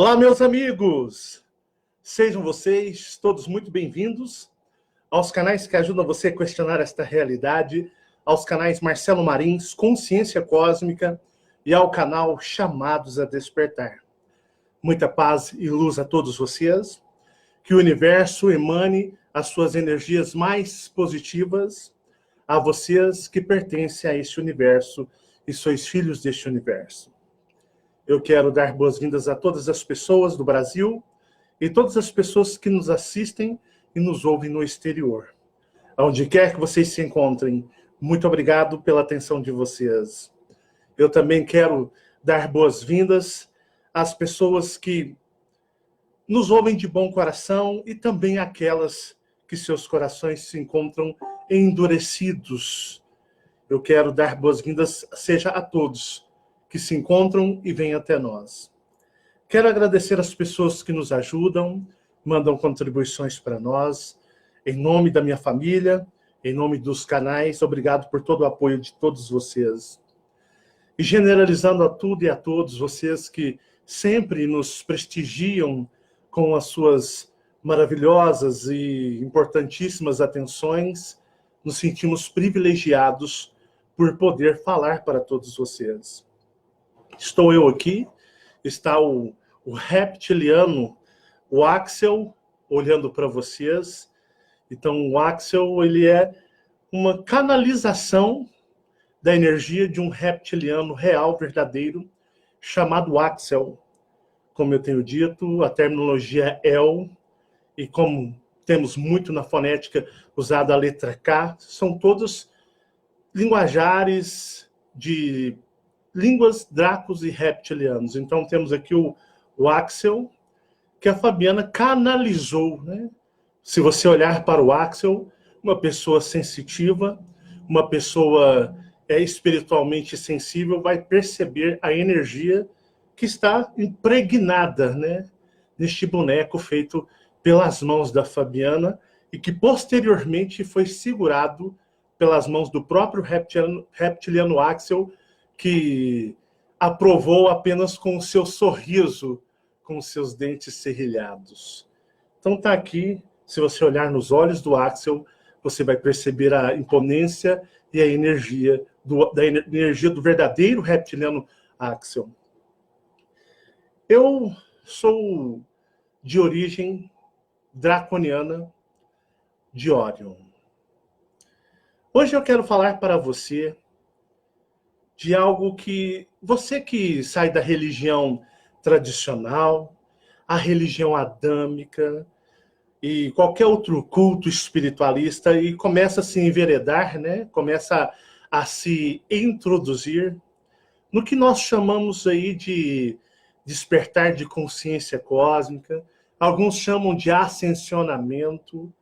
Olá, meus amigos! Sejam vocês todos muito bem-vindos aos canais que ajudam você a questionar esta realidade, aos canais Marcelo Marins, Consciência Cósmica e ao canal Chamados a Despertar. Muita paz e luz a todos vocês, que o universo emane as suas energias mais positivas a vocês que pertencem a este universo e sois filhos deste universo. Eu quero dar boas-vindas a todas as pessoas do Brasil e todas as pessoas que nos assistem e nos ouvem no exterior. Onde quer que vocês se encontrem, muito obrigado pela atenção de vocês. Eu também quero dar boas-vindas às pessoas que nos ouvem de bom coração e também àquelas que seus corações se encontram endurecidos. Eu quero dar boas-vindas, seja a todos que se encontram e vêm até nós. Quero agradecer as pessoas que nos ajudam, mandam contribuições para nós. Em nome da minha família, em nome dos canais, obrigado por todo o apoio de todos vocês. E generalizando a tudo e a todos vocês que sempre nos prestigiam com as suas maravilhosas e importantíssimas atenções, nos sentimos privilegiados por poder falar para todos vocês. Estou eu aqui, está o reptiliano, o Axel, olhando para vocês. Então, o Axel, ele é uma canalização da energia de um reptiliano real, verdadeiro, chamado Axel. Como eu tenho dito, a terminologia é El, e como temos muito na fonética usada a letra K, são todos linguajares de línguas dracos e reptilianos. Então temos aqui o Axel, que a Fabiana canalizou, né? Se você olhar para o Axel, uma pessoa sensitiva, uma pessoa espiritualmente sensível, vai perceber a energia que está impregnada, né, neste boneco feito pelas mãos da Fabiana e que posteriormente foi segurado pelas mãos do próprio reptiliano Axel, que aprovou apenas com o seu sorriso, com os seus dentes serrilhados. Então está aqui, se você olhar nos olhos do Axel, você vai perceber a imponência e a energia do verdadeiro reptiliano Axel. Eu sou de origem draconiana de Orion. Hoje eu quero falar para você de algo que você que sai da religião tradicional, a religião adâmica e qualquer outro culto espiritualista e começa a se enveredar, né? Começa a se introduzir no que nós chamamos aí de despertar de consciência cósmica. Alguns chamam de ascensionamento,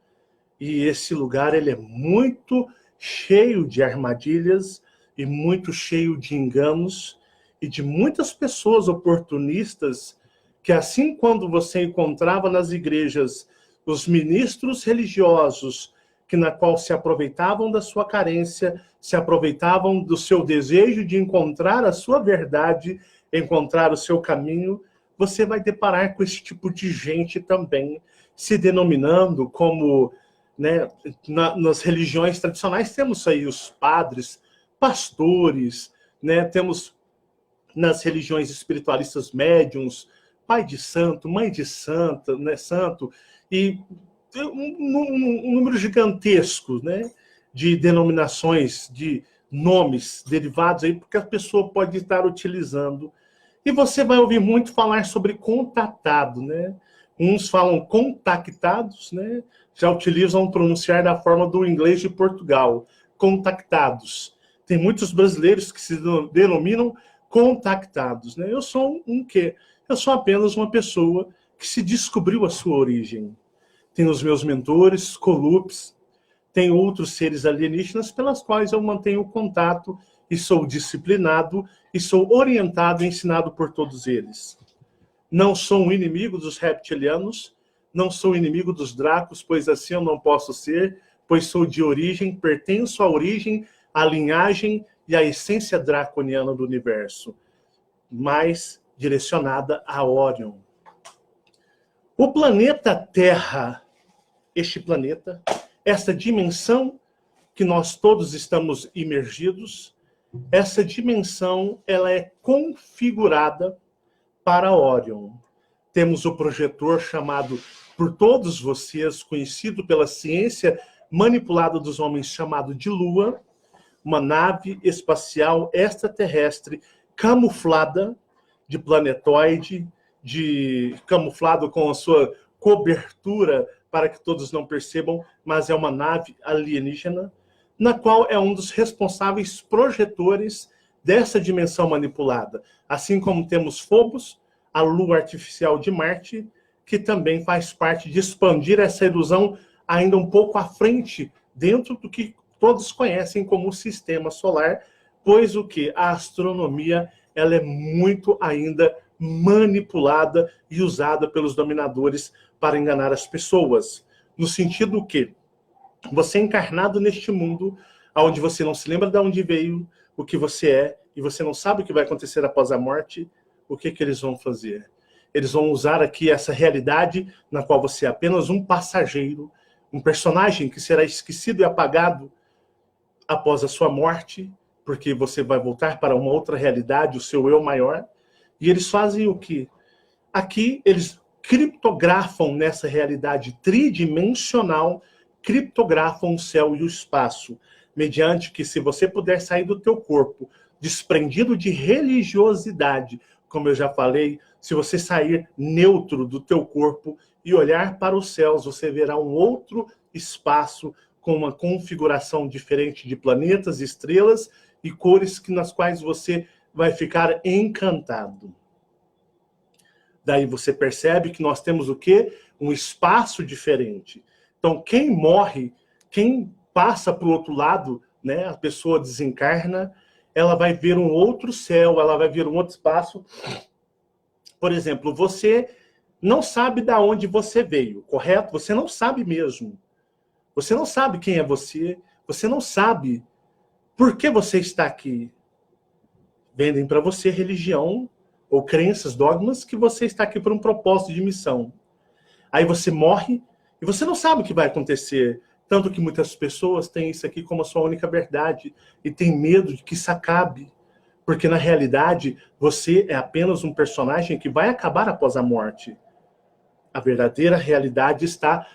e esse lugar ele é muito cheio de armadilhas e muito cheio de enganos e de muitas pessoas oportunistas que, assim quando você encontrava nas igrejas os ministros religiosos que na qual se aproveitavam da sua carência, se aproveitavam do seu desejo de encontrar a sua verdade, encontrar o seu caminho, você vai deparar com esse tipo de gente também, se denominando como, né, nas religiões tradicionais temos aí os padres, pastores, né? Temos nas religiões espiritualistas médiuns, pai de santo, mãe de santa, né, santo, e um número gigantesco, né, de denominações, de nomes derivados aí, porque a pessoa pode estar utilizando. E você vai ouvir muito falar sobre contatado, né? Uns falam contactados, né? Já utilizam pronunciar da forma do inglês de Portugal, contactados. Tem muitos brasileiros que se denominam contactados, né? Eu sou um quê? Eu sou apenas uma pessoa que se descobriu a sua origem. Tenho os meus mentores, colupes, tenho outros seres alienígenas pelas quais eu mantenho contato e sou disciplinado e sou orientado e ensinado por todos eles. Não sou um inimigo dos reptilianos, não sou inimigo dos dracos, pois assim eu não posso ser, pois sou de origem, pertenço à origem, à linhagem e à essência draconiana do universo, mais direcionada a Orion. O planeta Terra, este planeta, essa dimensão que nós todos estamos imergidos, essa dimensão ela é configurada para Órion. Temos o projetor chamado por todos vocês, conhecido pela ciência manipulada dos homens, chamado de Lua, uma nave espacial extraterrestre camuflada de planetoide, camuflado com a sua cobertura para que todos não percebam, mas é uma nave alienígena, na qual é um dos responsáveis projetores dessa dimensão manipulada. Assim como temos Phobos, a lua artificial de Marte, que também faz parte de expandir essa ilusão ainda um pouco à frente, dentro do que todos conhecem como sistema solar, pois o que? A astronomia ela é muito ainda manipulada e usada pelos dominadores para enganar as pessoas. No sentido que você é encarnado neste mundo, onde você não se lembra de onde veio, o que você é, e você não sabe o que vai acontecer após a morte, o que eles vão fazer? Eles vão usar aqui essa realidade na qual você é apenas um passageiro, um personagem que será esquecido e apagado após a sua morte, porque você vai voltar para uma outra realidade, o seu eu maior. E eles fazem o quê? Aqui eles criptografam nessa realidade tridimensional, criptografam o céu e o espaço, mediante que se você puder sair do teu corpo desprendido de religiosidade, como eu já falei, se você sair neutro do teu corpo e olhar para os céus, você verá um outro espaço com uma configuração diferente de planetas, estrelas e cores nas quais você vai ficar encantado. Daí você percebe que nós temos o quê? Um espaço diferente. Então, quem morre, quem passa para o outro lado, né, a pessoa desencarna, ela vai ver um outro céu, ela vai ver um outro espaço. Por exemplo, você não sabe de onde você veio, correto? Você não sabe mesmo. Você não sabe quem é você, você não sabe por que você está aqui. Vendem para você religião ou crenças, dogmas, que você está aqui por um propósito de missão. Aí você morre e você não sabe o que vai acontecer. Tanto que muitas pessoas têm isso aqui como a sua única verdade e tem medo de que isso acabe. Porque, na realidade, você é apenas um personagem que vai acabar após a morte. A verdadeira realidade está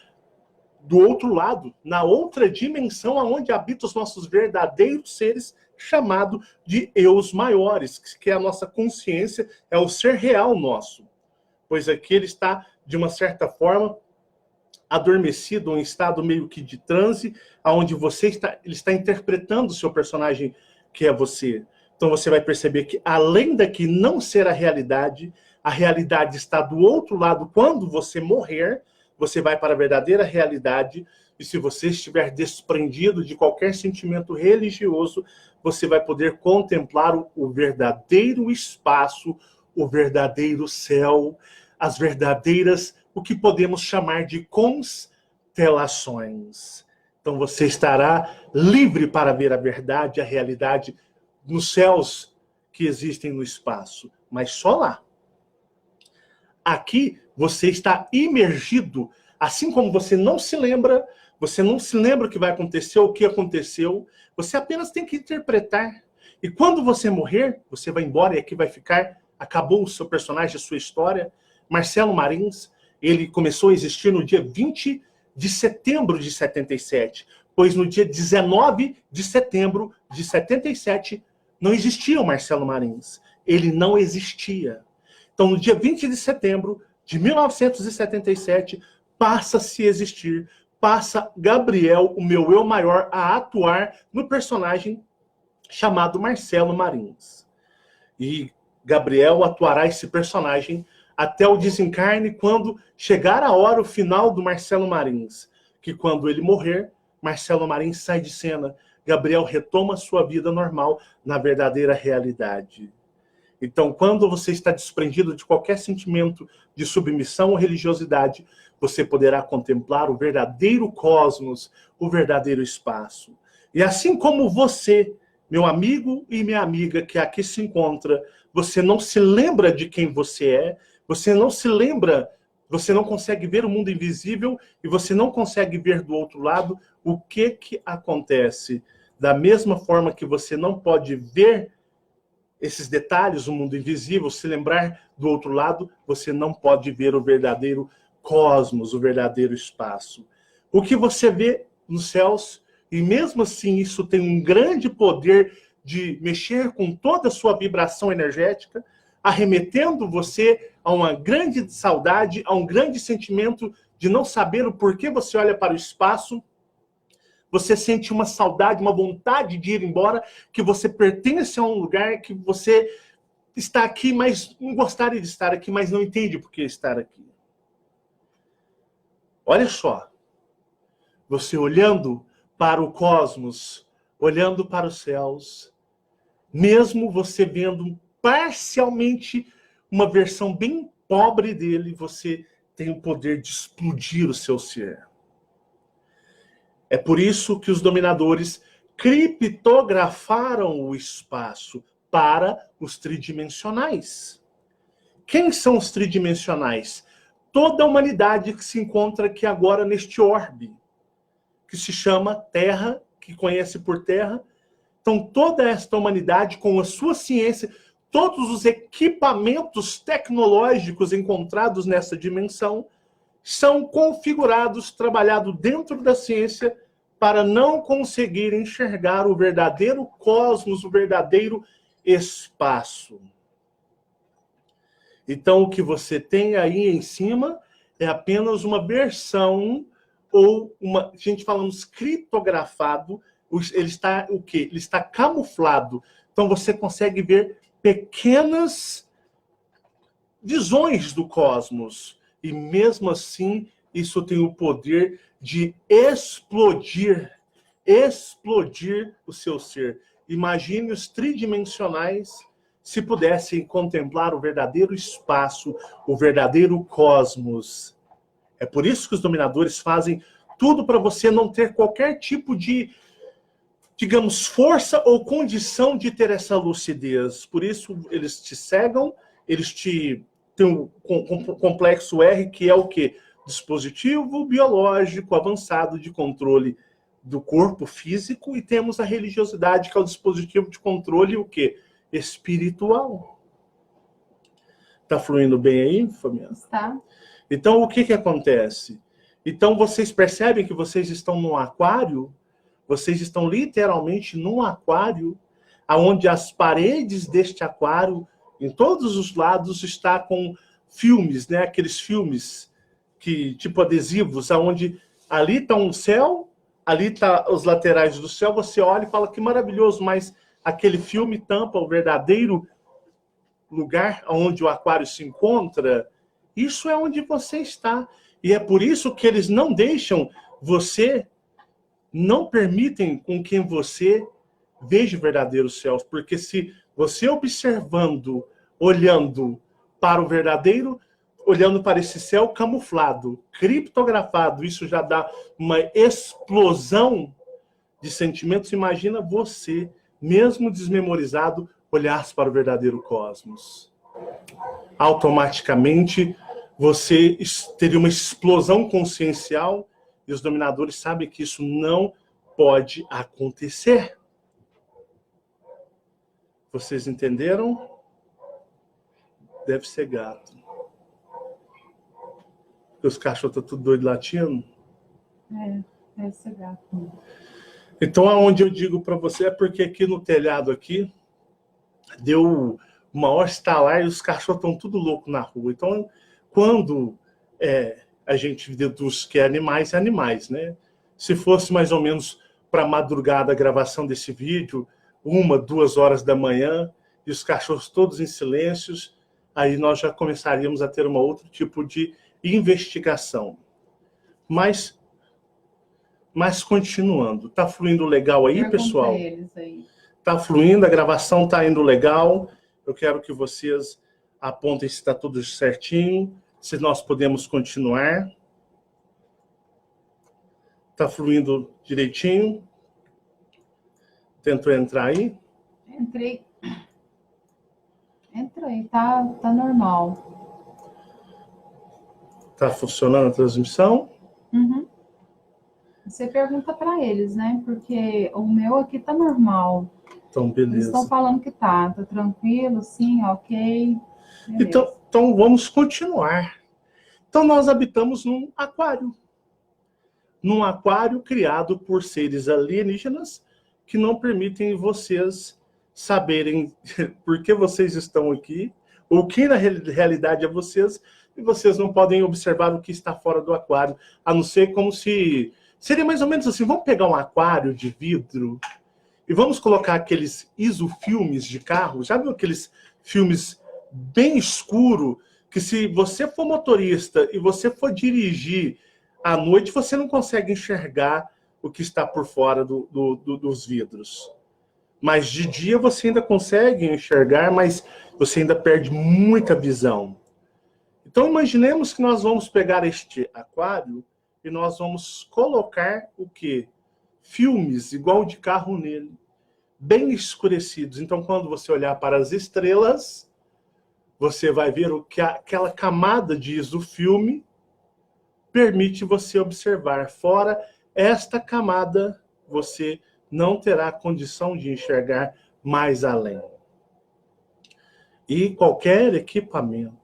do outro lado, na outra dimensão, onde habitam os nossos verdadeiros seres, chamado de eus maiores, que é a nossa consciência, é o ser real nosso. Pois aqui ele está, de uma certa forma, adormecido, um estado meio que de transe, onde ele está interpretando o seu personagem, que é você. Então você vai perceber que, além daqui não ser a realidade está do outro lado. Quando você morrer, você vai para a verdadeira realidade, e se você estiver desprendido de qualquer sentimento religioso, você vai poder contemplar o verdadeiro espaço, o verdadeiro céu, as verdadeiras, o que podemos chamar de constelações. Então você estará livre para ver a verdade, a realidade nos céus que existem no espaço, mas só lá. Aqui você está imergido, assim como você não se lembra o que vai acontecer, o que aconteceu, você apenas tem que interpretar. E quando você morrer, você vai embora e aqui vai ficar, acabou o seu personagem, a sua história. Marcelo Marins, ele começou a existir no dia 20 de setembro de 77, pois no dia 19 de setembro de 77 não existia o Marcelo Marins. Ele não existia. Então, no dia 20 de setembro de 1977, passa a se existir, passa Gabriel, o meu eu maior, a atuar no personagem chamado Marcelo Marins. E Gabriel atuará esse personagem até o desencarne, quando chegar a hora, o final do Marcelo Marins, que quando ele morrer, Marcelo Marins sai de cena, Gabriel retoma sua vida normal na verdadeira realidade. Então, quando você está desprendido de qualquer sentimento de submissão ou religiosidade, você poderá contemplar o verdadeiro cosmos, o verdadeiro espaço. E assim como você, meu amigo e minha amiga que aqui se encontra, você não se lembra de quem você é, você não se lembra Você não consegue ver o mundo invisível e você não consegue ver do outro lado o que acontece. Da mesma forma que você não pode ver esses detalhes do mundo invisível, se lembrar do outro lado, você não pode ver o verdadeiro cosmos, o verdadeiro espaço. O que você vê nos céus, e mesmo assim isso tem um grande poder de mexer com toda a sua vibração energética, arremetendo você a uma grande saudade, a um grande sentimento de não saber o porquê você olha para o espaço. Você sente uma saudade, uma vontade de ir embora, que você pertence a um lugar, que você está aqui, mas não gostaria de estar aqui, mas não entende por que estar aqui. Olha só, você olhando para o cosmos, olhando para os céus, mesmo você vendo parcialmente uma versão bem pobre dele, você tem o poder de explodir o seu ser. É por isso que os dominadores criptografaram o espaço para os tridimensionais. Quem são os tridimensionais? Toda a humanidade que se encontra aqui agora neste orbe, que se chama Terra, que conhece por Terra. Então, toda esta humanidade, com a sua ciência, todos os equipamentos tecnológicos encontrados nessa dimensão, são configurados, trabalhados dentro da ciência, para não conseguir enxergar o verdadeiro cosmos, o verdadeiro espaço. Então, o que você tem aí em cima é apenas uma versão, ou uma, a gente falamos criptografado, ele está o quê? Ele está camuflado. Então, você consegue ver pequenas visões do cosmos. E mesmo assim, isso tem o poder de explodir o seu ser. Imagine os tridimensionais se pudessem contemplar o verdadeiro espaço, o verdadeiro cosmos. É por isso que os dominadores fazem tudo para você não ter qualquer tipo de, digamos, força ou condição de ter essa lucidez. Por isso, eles te cegam, eles te tem um complexo R, que é o quê? Dispositivo biológico avançado de controle do corpo físico, e temos a religiosidade, que é o dispositivo de controle, o quê? Espiritual. Está fluindo bem aí, Fabiana? Está. Então, o que acontece? Então, vocês percebem que vocês estão num aquário? Vocês estão literalmente num aquário, onde as paredes deste aquário, em todos os lados, está com filmes, né? Aqueles filmes que tipo adesivos, aonde ali está um céu, ali está os laterais do céu, você olha e fala que maravilhoso, mas aquele filme tampa o verdadeiro lugar onde o aquário se encontra. Isso é onde você está. E é por isso que eles não deixam você, não permitem com que você veja o verdadeiro céu, porque se você observando, olhando para o verdadeiro, olhando para esse céu camuflado, criptografado, isso já dá uma explosão de sentimentos. Imagina você, mesmo desmemorizado, olhasse para o verdadeiro cosmos. Automaticamente, você teria uma explosão consciencial, e os dominadores sabem que isso não pode acontecer. Vocês entenderam? Deve ser gato. Porque os cachorros estão tudo doido latindo. É, deve ser gato. Então, aonde eu digo para você é porque aqui no telhado aqui deu uma hora estalar e os cachorros estão tudo louco na rua. Então, quando a gente deduz que é animais, né? Se fosse mais ou menos para madrugada a gravação desse vídeo, 1, 2 horas da manhã, e os cachorros todos em silêncios, aí nós já começaríamos a ter um outro tipo de investigação. Mas continuando, tá fluindo legal aí, pessoal? Eles aí. Tá fluindo, a gravação tá indo legal. Eu quero que vocês apontem se está tudo certinho, se nós podemos continuar. Tá fluindo direitinho? Tentou entrar aí? Entrei, tá normal. Tá funcionando a transmissão? Uhum. Você pergunta para eles, né? Porque o meu aqui tá normal. Então, Eles estão beleza. falando que tá tranquilo, sim, ok. Beleza. Então, vamos continuar. Então, nós habitamos num aquário. Num aquário criado por seres alienígenas que não permitem vocês saberem por que vocês estão aqui, ou quem na realidade é vocês, e vocês não podem observar o que está fora do aquário, a não ser como se... Seria mais ou menos assim, vamos pegar um aquário de vidro e vamos colocar aqueles isofilmes de carro, já viu aqueles filmes bem escuro, que se você for motorista e você for dirigir à noite, você não consegue enxergar o que está por fora dos vidros. Mas de dia você ainda consegue enxergar, mas você ainda perde muita visão. Então imaginemos que nós vamos pegar este aquário e nós vamos colocar o quê? Filmes igual de carro nele, bem escurecidos. Então quando você olhar para as estrelas, você vai ver o que aquela camada diz do filme permite você observar. Fora esta camada, você não terá condição de enxergar mais além. E qualquer equipamento,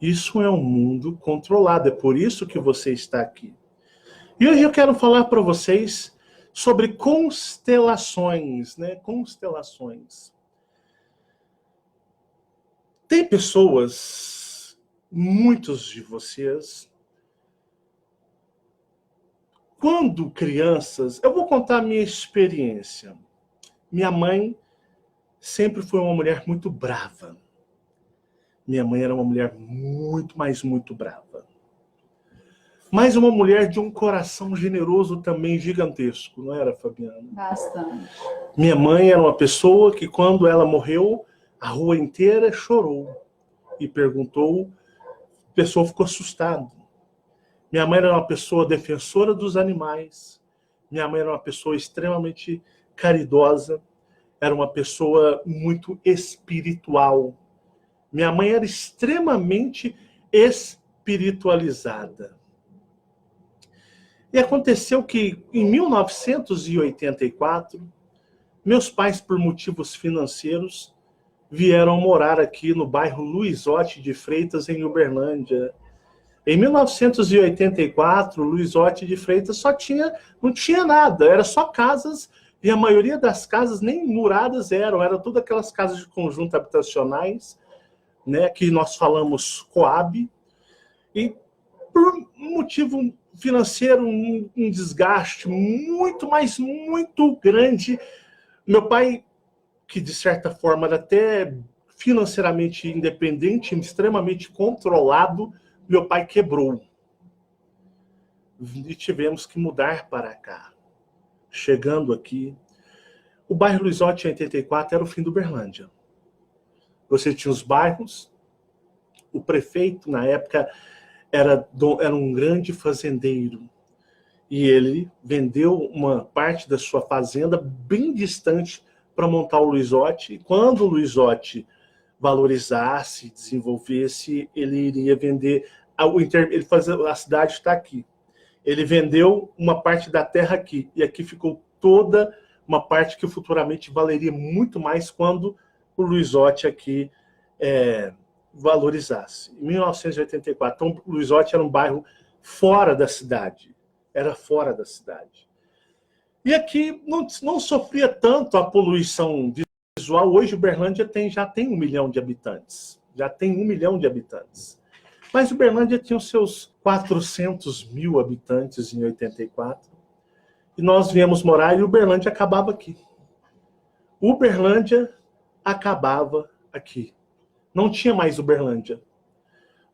isso é um mundo controlado, é por isso que você está aqui. E hoje eu quero falar para vocês sobre constelações, né? Constelações. Tem pessoas, muitos de vocês, quando crianças, eu vou contar a minha experiência. Minha mãe sempre foi uma mulher muito brava. Minha mãe era uma mulher muito, mas muito brava. Mas uma mulher de um coração generoso também gigantesco, não era, Fabiana? Bastante. Minha mãe era uma pessoa que quando ela morreu, a rua inteira chorou e perguntou, a pessoa ficou assustada. Minha mãe era uma pessoa defensora dos animais. Minha mãe era uma pessoa extremamente caridosa. Era uma pessoa muito espiritual. Minha mãe era extremamente espiritualizada. E aconteceu que, em 1984, meus pais, por motivos financeiros, vieram morar aqui no bairro Luizotti de Freitas, em Uberlândia. Em 1984, Luizotti de Freitas não tinha nada, era só casas, e a maioria das casas nem muradas eram todas aquelas casas de conjunto habitacionais, né, que nós falamos Coab, e por um motivo financeiro, um desgaste muito, mas muito grande, meu pai, que de certa forma era até financeiramente independente, extremamente controlado, meu pai quebrou. E tivemos que mudar para cá. Chegando aqui, o bairro Luizotti em 84 era o fim do Uberlândia. Você tinha os bairros, o prefeito, na época, era um grande fazendeiro. E ele vendeu uma parte da sua fazenda bem distante para montar o Luizotti. E quando o Luizotti valorizasse, desenvolvesse, ele iria vender. A cidade está aqui. Ele vendeu uma parte da terra aqui. E aqui ficou toda uma parte que futuramente valeria muito mais quando o Luizotti aqui valorizasse. Em 1984. Então, o Luizotti era um bairro fora da cidade. Era fora da cidade. E aqui não sofria tanto a poluição visual. Hoje, Uberlândia já tem 1 milhão de habitantes. Já tem 1 milhão de habitantes. Mas Uberlândia tinha os seus 400 mil habitantes em 84. E nós viemos morar e Uberlândia acabava aqui. Uberlândia acabava aqui. Não tinha mais Uberlândia.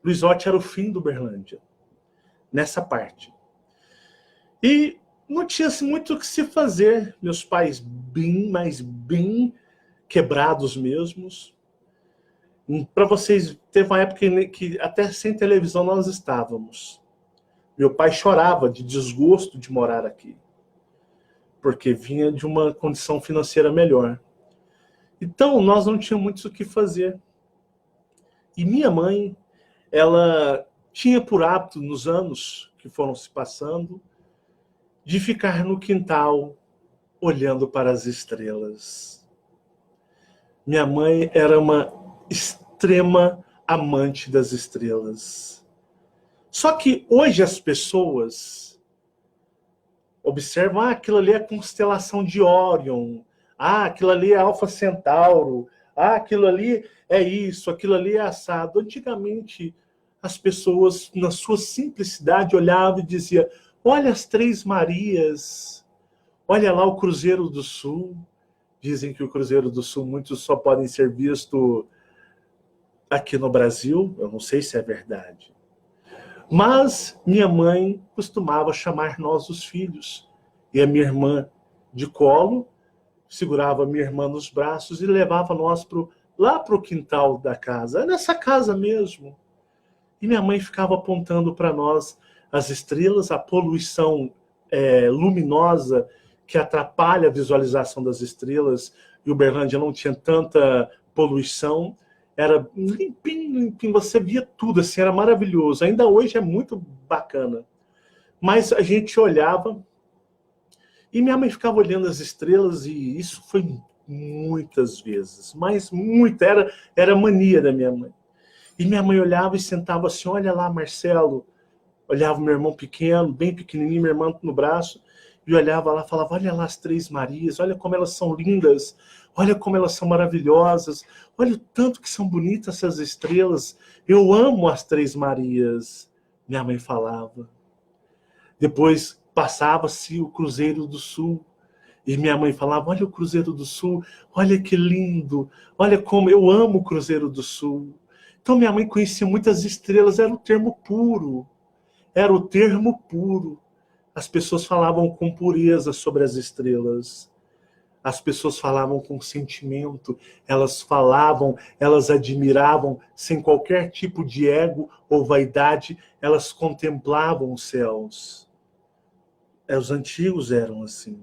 Luizotti era o fim do Uberlândia. Nessa parte. E não tinha muito o que se fazer. Meus pais bem quebrados mesmos. Para vocês, teve uma época que até sem televisão nós estávamos. Meu pai chorava de desgosto de morar aqui. Porque vinha de uma condição financeira melhor. Então, nós não tínhamos muito o que fazer. E minha mãe, ela tinha por hábito, nos anos que foram se passando, de ficar no quintal olhando para as estrelas. Minha mãe era uma extrema amante das estrelas. Só que hoje as pessoas observam, aquilo ali é a constelação de Órion, aquilo ali é Alfa Centauro, aquilo ali é isso, aquilo ali é assado. Antigamente, as pessoas, na sua simplicidade, olhavam e diziam, olha as Três Marias, olha lá o Cruzeiro do Sul. Dizem que o Cruzeiro do Sul, muitos só podem ser vistos aqui no Brasil, eu não sei se é verdade. Mas minha mãe costumava chamar nós os filhos. E a minha irmã de colo segurava a minha irmã nos braços e levava nós lá para o quintal da casa. É nessa casa mesmo. E minha mãe ficava apontando para nós as estrelas, a poluição luminosa que atrapalha a visualização das estrelas. E Uberlândia não tinha tanta poluição. Era limpinho, limpinho, você via tudo, assim, era maravilhoso. Ainda hoje é muito bacana. Mas a gente olhava e minha mãe ficava olhando as estrelas e isso foi muitas vezes, mas muita, era mania da minha mãe. E minha mãe olhava e sentava assim, olha lá, Marcelo. Olhava meu irmão pequeno, bem pequenininho, minha irmã no braço, e olhava lá, falava, olha lá as Três Marias, olha como elas são lindas, olha como elas são maravilhosas, olha o tanto que são bonitas essas estrelas, eu amo as Três Marias, minha mãe falava. Depois passava-se o Cruzeiro do Sul, e minha mãe falava, olha o Cruzeiro do Sul, olha que lindo, olha como eu amo o Cruzeiro do Sul. Então minha mãe conhecia muitas estrelas, era o termo puro. Era o termo puro. As pessoas falavam com pureza sobre as estrelas. As pessoas falavam com sentimento. Elas falavam, elas admiravam, sem qualquer tipo de ego ou vaidade. Elas contemplavam os céus. Os antigos eram assim.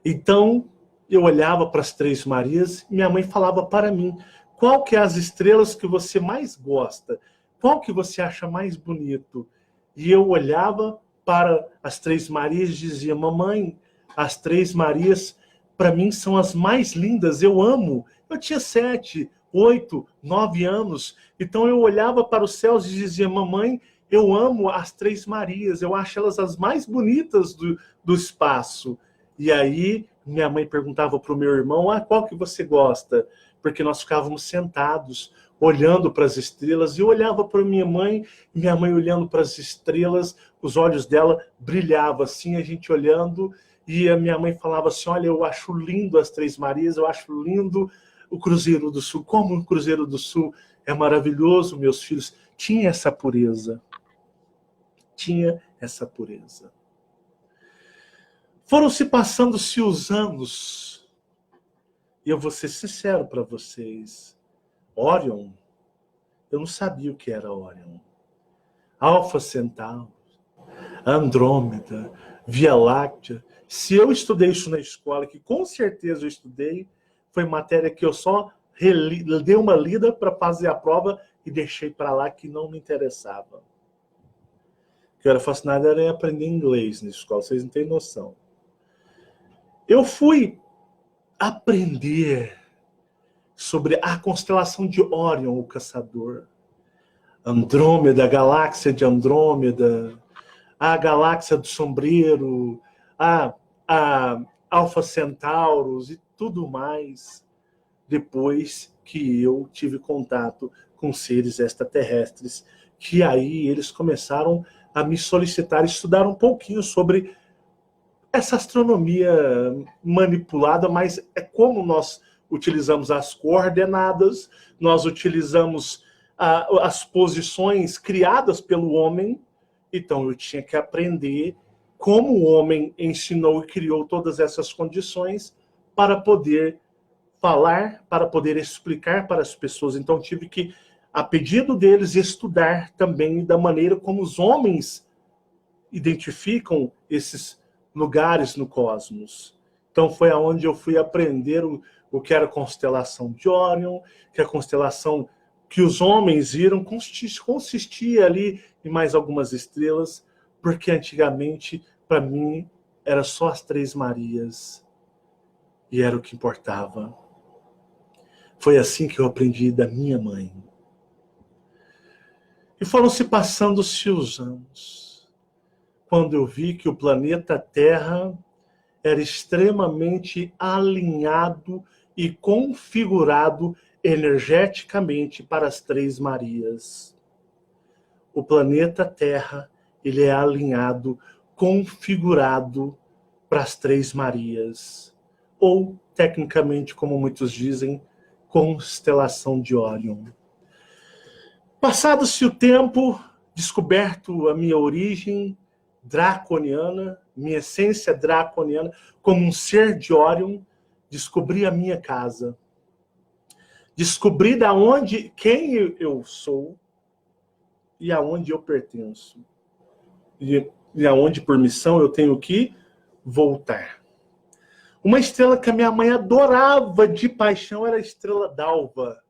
Então, eu olhava para as Três Marias e minha mãe falava para mim, qual que é as estrelas que você mais gosta? Qual que você acha mais bonito? E eu olhava para as Três Marias e dizia, mamãe, as Três Marias para mim são as mais lindas, eu amo. Eu tinha 7, 8, 9 anos, então eu olhava para os céus e dizia, mamãe, eu amo as Três Marias, eu acho elas as mais bonitas do espaço. E aí minha mãe perguntava para o meu irmão, qual que você gosta? Porque nós ficávamos sentados, olhando para as estrelas, e eu olhava para minha mãe olhando para as estrelas, os olhos dela brilhavam assim, a gente olhando, e a minha mãe falava assim, olha, eu acho lindo as Três Marias, eu acho lindo o Cruzeiro do Sul, como o Cruzeiro do Sul é maravilhoso, meus filhos. Tinha essa pureza. Tinha essa pureza. Foram se passando-se os anos, e eu vou ser sincero para vocês, Órion, eu não sabia o que era Órion. Alfa Centauro, Andrômeda, Via Láctea. Se eu estudei isso na escola, que com certeza eu estudei, foi matéria que eu só dei uma lida para fazer a prova e deixei para lá, que não me interessava. O que eu era fascinado era em aprender inglês na escola, vocês não têm noção. Eu fui aprender sobre a constelação de Órion, o caçador. Andrômeda, a galáxia de Andrômeda, a galáxia do Sombreiro, a Alfa Centauros e tudo mais, depois que eu tive contato com seres extraterrestres, que aí eles começaram a me solicitar, estudar um pouquinho sobre essa astronomia manipulada, mas é como nós utilizamos as coordenadas, nós utilizamos as posições criadas pelo homem. Então eu tinha que aprender como o homem ensinou e criou todas essas condições para poder falar, para poder explicar para as pessoas. Então tive que, a pedido deles, estudar também da maneira como os homens identificam esses lugares no cosmos. Então foi aonde eu fui aprender o que era a constelação de Órion, que a constelação que os homens viram consistia ali em mais algumas estrelas, porque antigamente, para mim, era só as Três Marias. E era o que importava. Foi assim que eu aprendi da minha mãe. E foram se passando-se os anos, quando eu vi que o planeta Terra era extremamente alinhado e configurado energeticamente para as Três Marias. O planeta Terra, ele é alinhado, configurado para as Três Marias. Ou, tecnicamente, como muitos dizem, constelação de Órion. Passado-se o tempo, descoberto a minha origem draconiana, minha essência draconiana, como um ser de Órion, descobri a minha casa. Descobri quem eu sou e aonde eu pertenço. E aonde, por missão, eu tenho que voltar. Uma estrela que a minha mãe adorava de paixão era a estrela d'alva.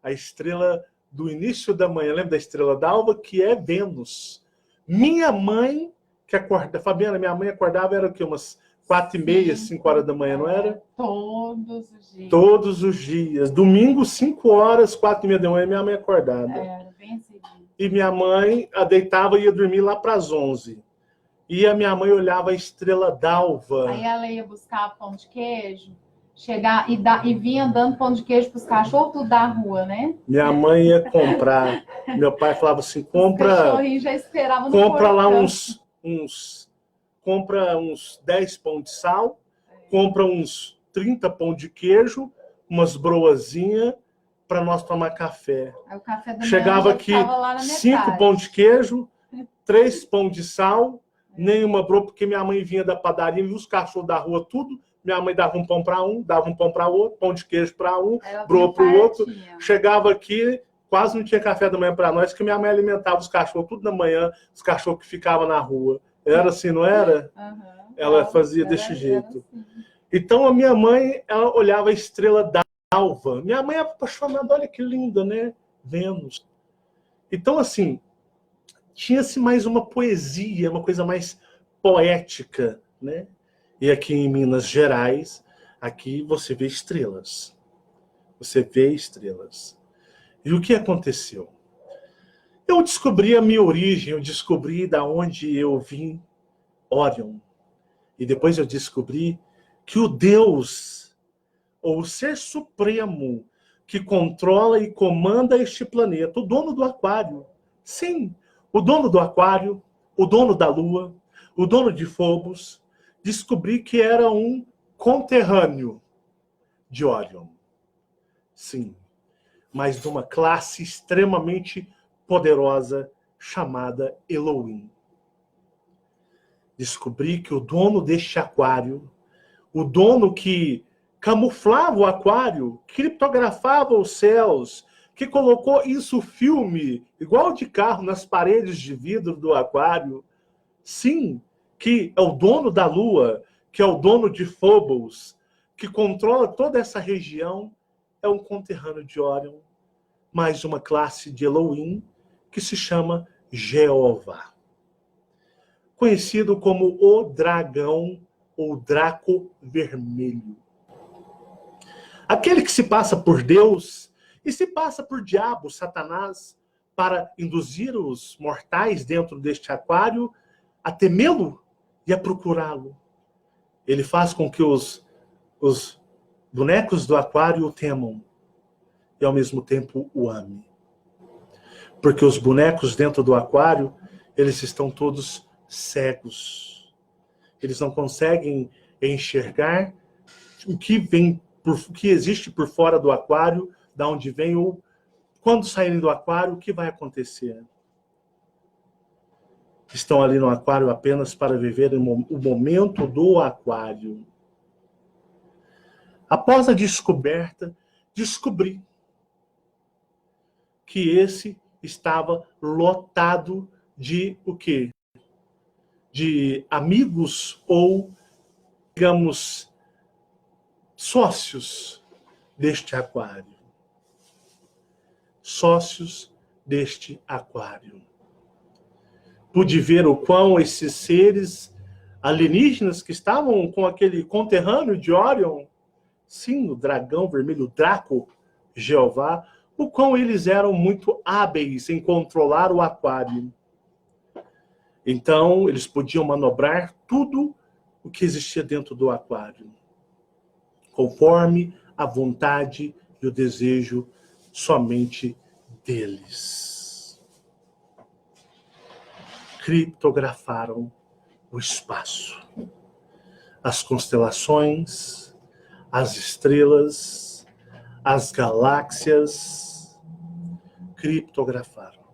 A estrela do início da manhã. Lembra da estrela d'alva? Que é Vênus. Minha mãe, que acorda... Fabiana, minha mãe acordava, era o quê? Umas 4h30, 5 horas da manhã, não era? Todos os dias. Todos os dias. Domingo, 5 horas, 4h30 da manhã, minha mãe acordava. Era bem cedinho. E minha mãe deitava e ia dormir lá para as 11. E a minha mãe olhava a estrela d'alva. Aí ela ia buscar pão de queijo, chegar e vinha dando pão de queijo para os cachorros tudo da rua, né? Minha mãe ia comprar. Meu pai falava assim, compra... Os cachorrinhos já esperavam no compra lá portão. compra uns 10 pão de sal, compra uns 30 pão de queijo, umas broazinhas para nós tomar café. Aí o café da manhã Chegava já aqui estava lá na 5 metade. pão de queijo, 3 pão de sal, nenhuma broa, porque minha mãe vinha da padaria e os cachorros da rua tudo. Minha mãe dava um pão para um, dava um pão para outro, pão de queijo para um, broa para o outro. Chegava aqui, quase não tinha café da manhã para nós, que minha mãe alimentava os cachorros tudo da manhã, os cachorros que ficavam na rua. Era assim, não era? Uhum. Ela fazia desse jeito. Assim. Então a minha mãe, ela olhava a estrela d'alva. Minha mãe era apaixonada, olha que linda, né? Vênus. Então, assim, tinha-se mais uma poesia, uma coisa mais poética, né? E aqui em Minas Gerais, aqui você vê estrelas. Você vê estrelas. E o que aconteceu? Eu descobri a minha origem, eu descobri da onde eu vim, Órion. E depois eu descobri que o Deus, ou o Ser Supremo, que controla e comanda este planeta, o dono do aquário, sim, o dono do aquário, o dono da Lua, o dono de Phobos, descobri que era um conterrâneo de Órion. Sim, mas de uma classe extremamente poderosa chamada Elohim. Descobri que o dono deste aquário, o dono que camuflava o aquário, criptografava os céus, que colocou isso filme, igual de carro, nas paredes de vidro do aquário, sim, que é o dono da Lua, que é o dono de Phobos, que controla toda essa região, é um conterrâneo de Órion, mais uma classe de Elohim, que se chama Jeová. Conhecido como o dragão ou Draco Vermelho. Aquele que se passa por Deus e se passa por diabo, Satanás, para induzir os mortais dentro deste aquário a temê-lo e a procurá-lo. Ele faz com que os bonecos do aquário o temam e ao mesmo tempo o amem. Porque os bonecos dentro do aquário, eles estão todos cegos. Eles não conseguem enxergar o que existe por fora do aquário, da onde vem, ou quando saírem do aquário, o que vai acontecer. Estão ali no aquário apenas para viver o momento do aquário. Após a descoberta, descobri que esse estava lotado de o quê? De amigos ou, digamos, sócios deste aquário. sócios deste aquário. Pude ver o quão esses seres alienígenas que estavam com aquele conterrâneo de Orion, sim, o dragão vermelho, Draco, Jeová, o quão eles eram muito hábeis em controlar o aquário. Então, eles podiam manobrar tudo o que existia dentro do aquário, conforme a vontade e o desejo somente deles. Criptografaram o espaço, as constelações, as estrelas, as galáxias, criptografaram.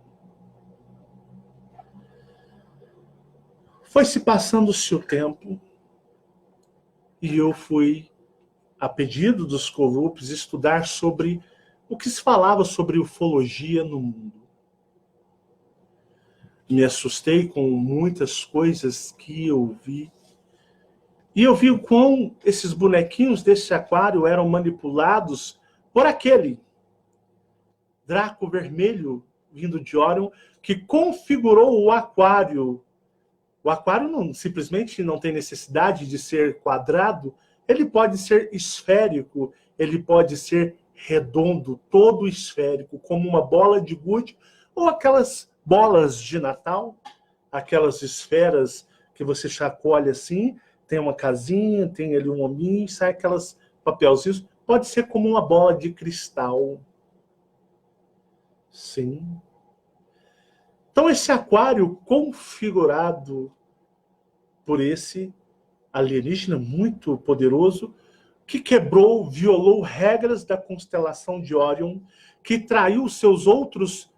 Foi se passando-se o tempo e eu fui, a pedido dos corruptos, estudar sobre o que se falava sobre ufologia no mundo. Me assustei com muitas coisas que eu vi. E eu vi o quão esses bonequinhos desse aquário eram manipulados por aquele Draco vermelho vindo de Orion, que configurou o aquário. O aquário simplesmente não tem necessidade de ser quadrado, ele pode ser esférico, ele pode ser redondo, todo esférico, como uma bola de gude, ou aquelas bolas de Natal, aquelas esferas que você chacoalha assim, tem uma casinha, tem ali um hominho, sai aquelas papelzinhos, pode ser como uma bola de cristal. Sim. Então esse aquário configurado por esse alienígena muito poderoso, que quebrou, violou regras da constelação de Orion, que traiu seus outros,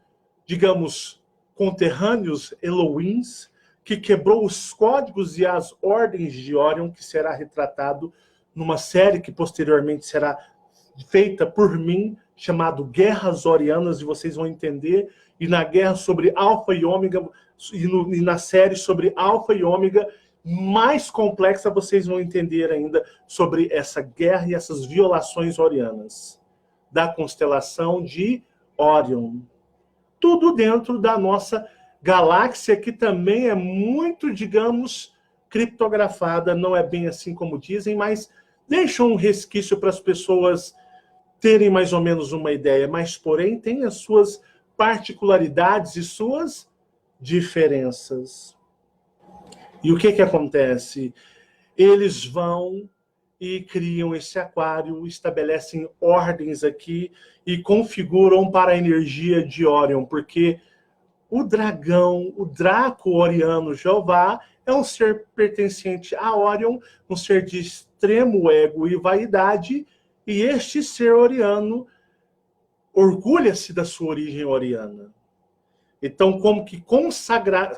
digamos, conterrâneos Elohims, que quebrou os códigos e as ordens de Orion, que será retratado numa série que posteriormente será feita por mim, chamado Guerras Orianas, e vocês vão entender, e na guerra sobre Alfa e Ômega, e na série sobre Alfa e Ômega, mais complexa, vocês vão entender ainda sobre essa guerra e essas violações orianas da constelação de Orion. Tudo dentro da nossa galáxia, que também é muito, digamos, criptografada. Não é bem assim como dizem, mas deixa um resquício para as pessoas terem mais ou menos uma ideia. Mas, porém, tem as suas particularidades e suas diferenças. E o que acontece? Eles vão e criam esse aquário, estabelecem ordens aqui e configuram para a energia de Orion, porque o dragão, o Draco Oriano Jeová, é um ser pertencente a Orion, um ser de extremo ego e vaidade, e este ser oriano orgulha-se da sua origem oriana. Então, como que consagrando,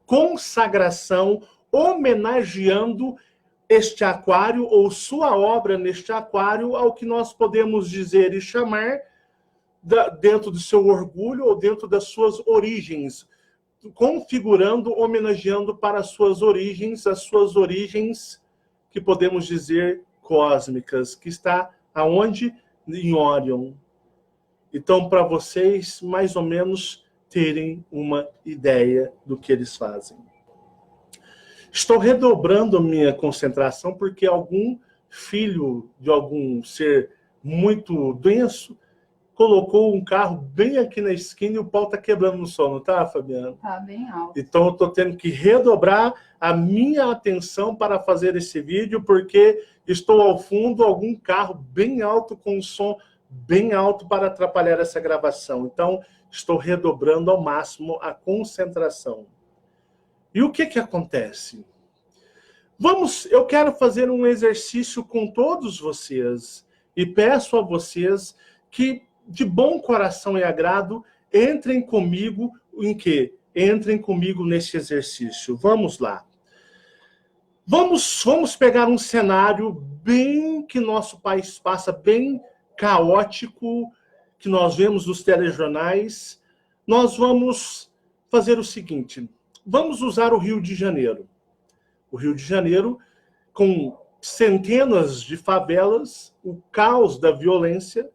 consagração, homenageando este aquário ou sua obra neste aquário ao que nós podemos dizer e chamar dentro do seu orgulho ou dentro das suas origens, configurando, homenageando para as suas origens que podemos dizer cósmicas, que está aonde? Em Orion. Então, para vocês, mais ou menos, terem uma ideia do que eles fazem. Estou redobrando a minha concentração porque algum filho de algum ser muito denso colocou um carro bem aqui na esquina e o pau está quebrando no sol, não tá, Fabiana? Tá bem alto. Então, eu estou tendo que redobrar a minha atenção para fazer esse vídeo, porque estou ao fundo algum carro bem alto, com um som bem alto para atrapalhar essa gravação. Então, estou redobrando ao máximo a concentração. E o que acontece? Eu quero fazer um exercício com todos vocês e peço a vocês que, de bom coração e agrado, entrem comigo em quê? Entrem comigo nesse exercício. Vamos lá. Vamos pegar um cenário bem que nosso país passa, bem caótico, que nós vemos nos telejornais. Nós vamos fazer o seguinte, vamos usar o Rio de Janeiro. O Rio de Janeiro, com centenas de favelas, o caos da violência,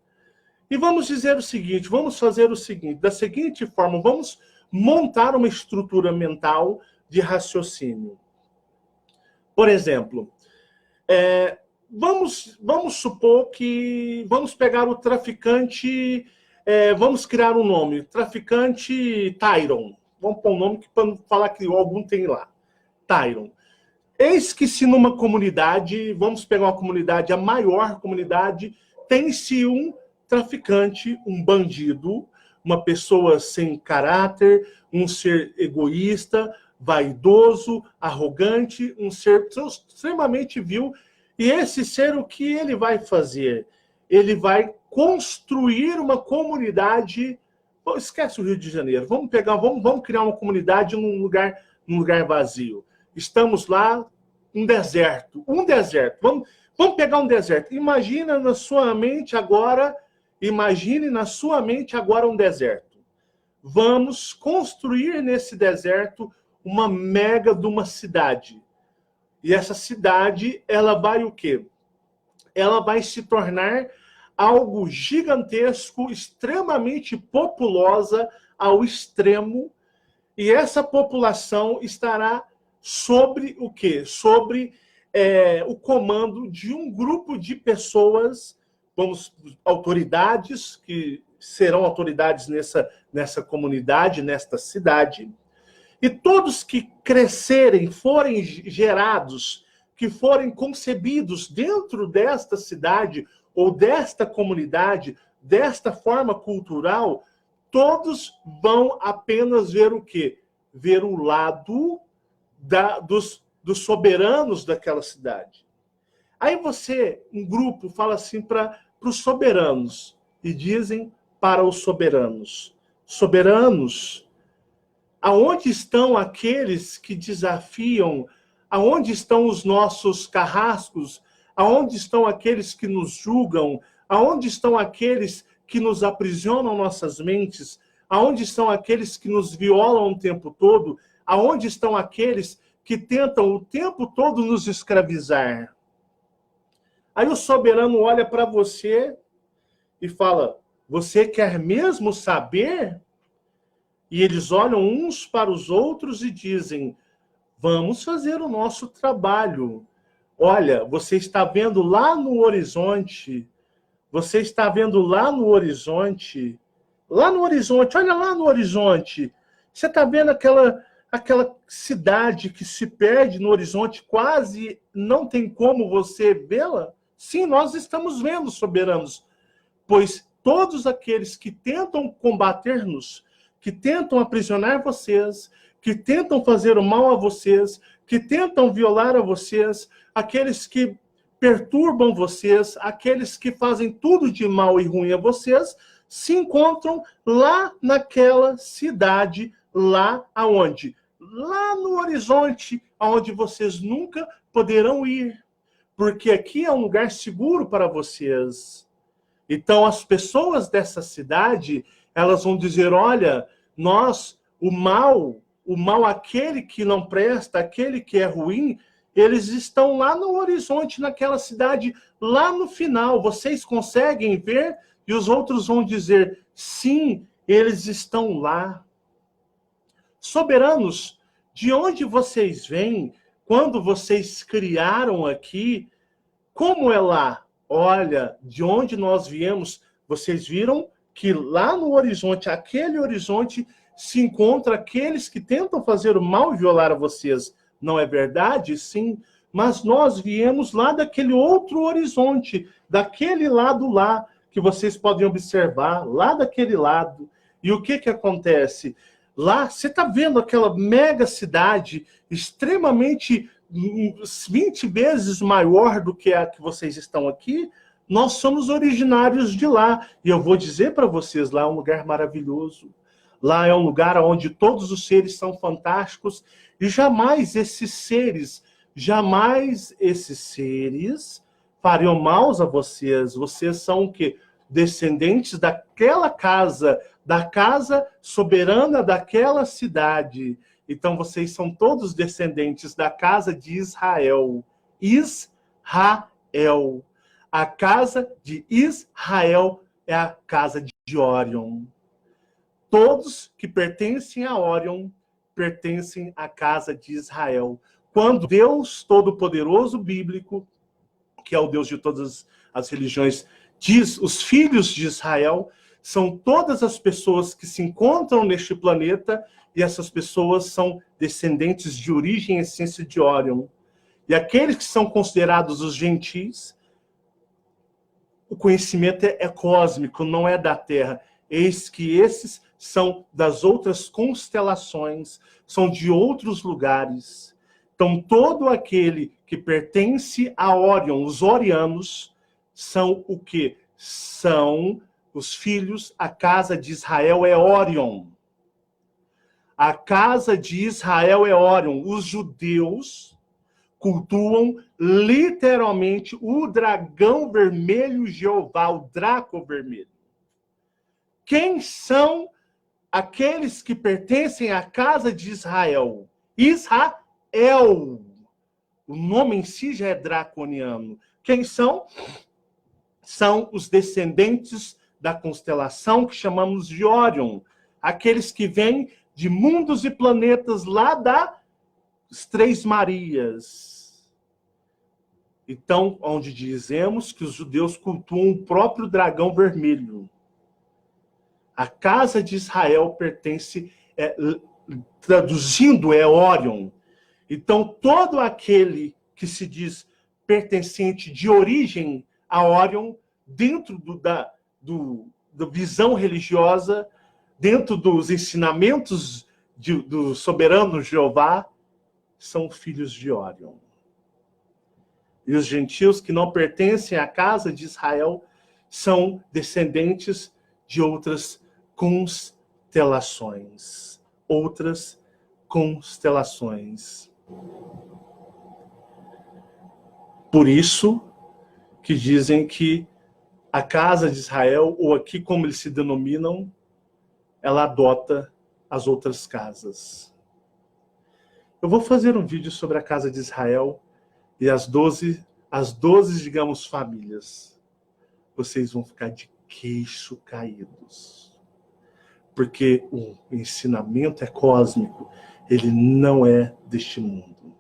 E vamos dizer o seguinte, vamos fazer o seguinte, da seguinte forma, vamos montar uma estrutura mental de raciocínio. Por exemplo, vamos supor que vamos pegar o traficante, vamos criar um nome, traficante Tyron. Vamos pôr um nome para não falar que algum tem lá. Tyron. Eis que se numa comunidade, vamos pegar uma comunidade, a maior comunidade, tem-se um traficante, um bandido, uma pessoa sem caráter, um ser egoísta, vaidoso, arrogante, um ser extremamente vil. E esse ser, o que ele vai fazer? Ele vai construir uma comunidade. Esquece o Rio de Janeiro. Vamos criar uma comunidade num lugar vazio. Estamos lá, um deserto. Vamos pegar um deserto. Imagine na sua mente agora um deserto. Vamos construir nesse deserto uma mega de uma cidade. E essa cidade, ela vai o quê? Ela vai se tornar algo gigantesco, extremamente populosa ao extremo. E essa população estará sobre o quê? Sobre o comando de um grupo de pessoas, autoridades, que serão autoridades nessa comunidade, nesta cidade. E todos que crescerem, forem gerados, que forem concebidos dentro desta cidade ou desta comunidade, desta forma cultural, todos vão apenas ver o quê? Ver o lado dos soberanos daquela cidade. Aí um grupo fala assim para os soberanos, e dizem para os soberanos: soberanos, aonde estão aqueles que desafiam? Aonde estão os nossos carrascos? Aonde estão aqueles que nos julgam? Aonde estão aqueles que nos aprisionam nossas mentes? Aonde estão aqueles que nos violam o tempo todo? Aonde estão aqueles que tentam o tempo todo nos escravizar? Aí o soberano olha para você e fala: você quer mesmo saber? E eles olham uns para os outros e dizem: vamos fazer o nosso trabalho. Olha, você está vendo lá no horizonte, olha lá no horizonte, você está vendo aquela cidade que se perde no horizonte, quase não tem como você vê-la? Sim, nós estamos vendo, soberanos, pois todos aqueles que tentam combater-nos, que tentam aprisionar vocês, que tentam fazer o mal a vocês, que tentam violar a vocês, aqueles que perturbam vocês, aqueles que fazem tudo de mal e ruim a vocês, se encontram lá naquela cidade, lá aonde? Lá no horizonte, aonde vocês nunca poderão ir, porque aqui é um lugar seguro para vocês. Então, as pessoas dessa cidade, elas vão dizer: olha, o mal, aquele que não presta, aquele que é ruim, eles estão lá no horizonte, naquela cidade, lá no final. Vocês conseguem ver? E os outros vão dizer: sim, eles estão lá. Soberanos, de onde vocês vêm? Quando vocês criaram aqui, como é lá? Olha, de onde nós viemos, vocês viram que lá no horizonte, aquele horizonte, se encontra aqueles que tentam fazer o mal e violar a vocês. Não é verdade? Sim. Mas nós viemos lá daquele outro horizonte, daquele lado lá, que vocês podem observar, lá daquele lado. E o que acontece? Lá, você está vendo aquela mega cidade extremamente 20 vezes maior do que a que vocês estão aqui? Nós somos originários de lá. E eu vou dizer para vocês, lá é um lugar maravilhoso. Lá é um lugar onde todos os seres são fantásticos e jamais esses seres fariam mal a vocês. Vocês são o quê? Descendentes daquela casa, da casa soberana daquela cidade. Então, vocês são todos descendentes da casa de Israel. Israel. A casa de Israel é a casa de Órion. Todos que pertencem a Órion pertencem à casa de Israel. Quando Deus Todo-Poderoso Bíblico, que é o Deus de todas as religiões, diz os filhos de Israel, são todas as pessoas que se encontram neste planeta, e essas pessoas são descendentes de origem e essência de Órion. E aqueles que são considerados os gentis, o conhecimento é cósmico, não é da Terra. Eis que esses são das outras constelações, são de outros lugares. Então, todo aquele que pertence a Órion, os orianos, são o quê? São os filhos, a casa de Israel é Órion. A casa de Israel é Órion. Os judeus cultuam literalmente o dragão vermelho Jeová, o Draco vermelho. Quem são aqueles que pertencem à casa de Israel? Israel. O nome em si já é draconiano. Quem são? São os descendentes da constelação que chamamos de Órion. Aqueles que vêm de mundos e planetas lá das Três Marias. Então, onde dizemos que os judeus cultuam o próprio dragão vermelho. A casa de Israel pertence, traduzindo, é Órion. Então, todo aquele que se diz pertencente de origem a Órion, dentro da visão religiosa, dentro dos ensinamentos do soberano Jeová, são filhos de Órion. E os gentios que não pertencem à casa de Israel são descendentes de outras constelações. Outras constelações. Por isso que dizem que a casa de Israel, ou aqui como eles se denominam, ela adota as outras casas. Eu vou fazer um vídeo sobre a casa de Israel e as 12, digamos, famílias. Vocês vão ficar de queixo caídos. Porque o ensinamento é cósmico, ele não é deste mundo.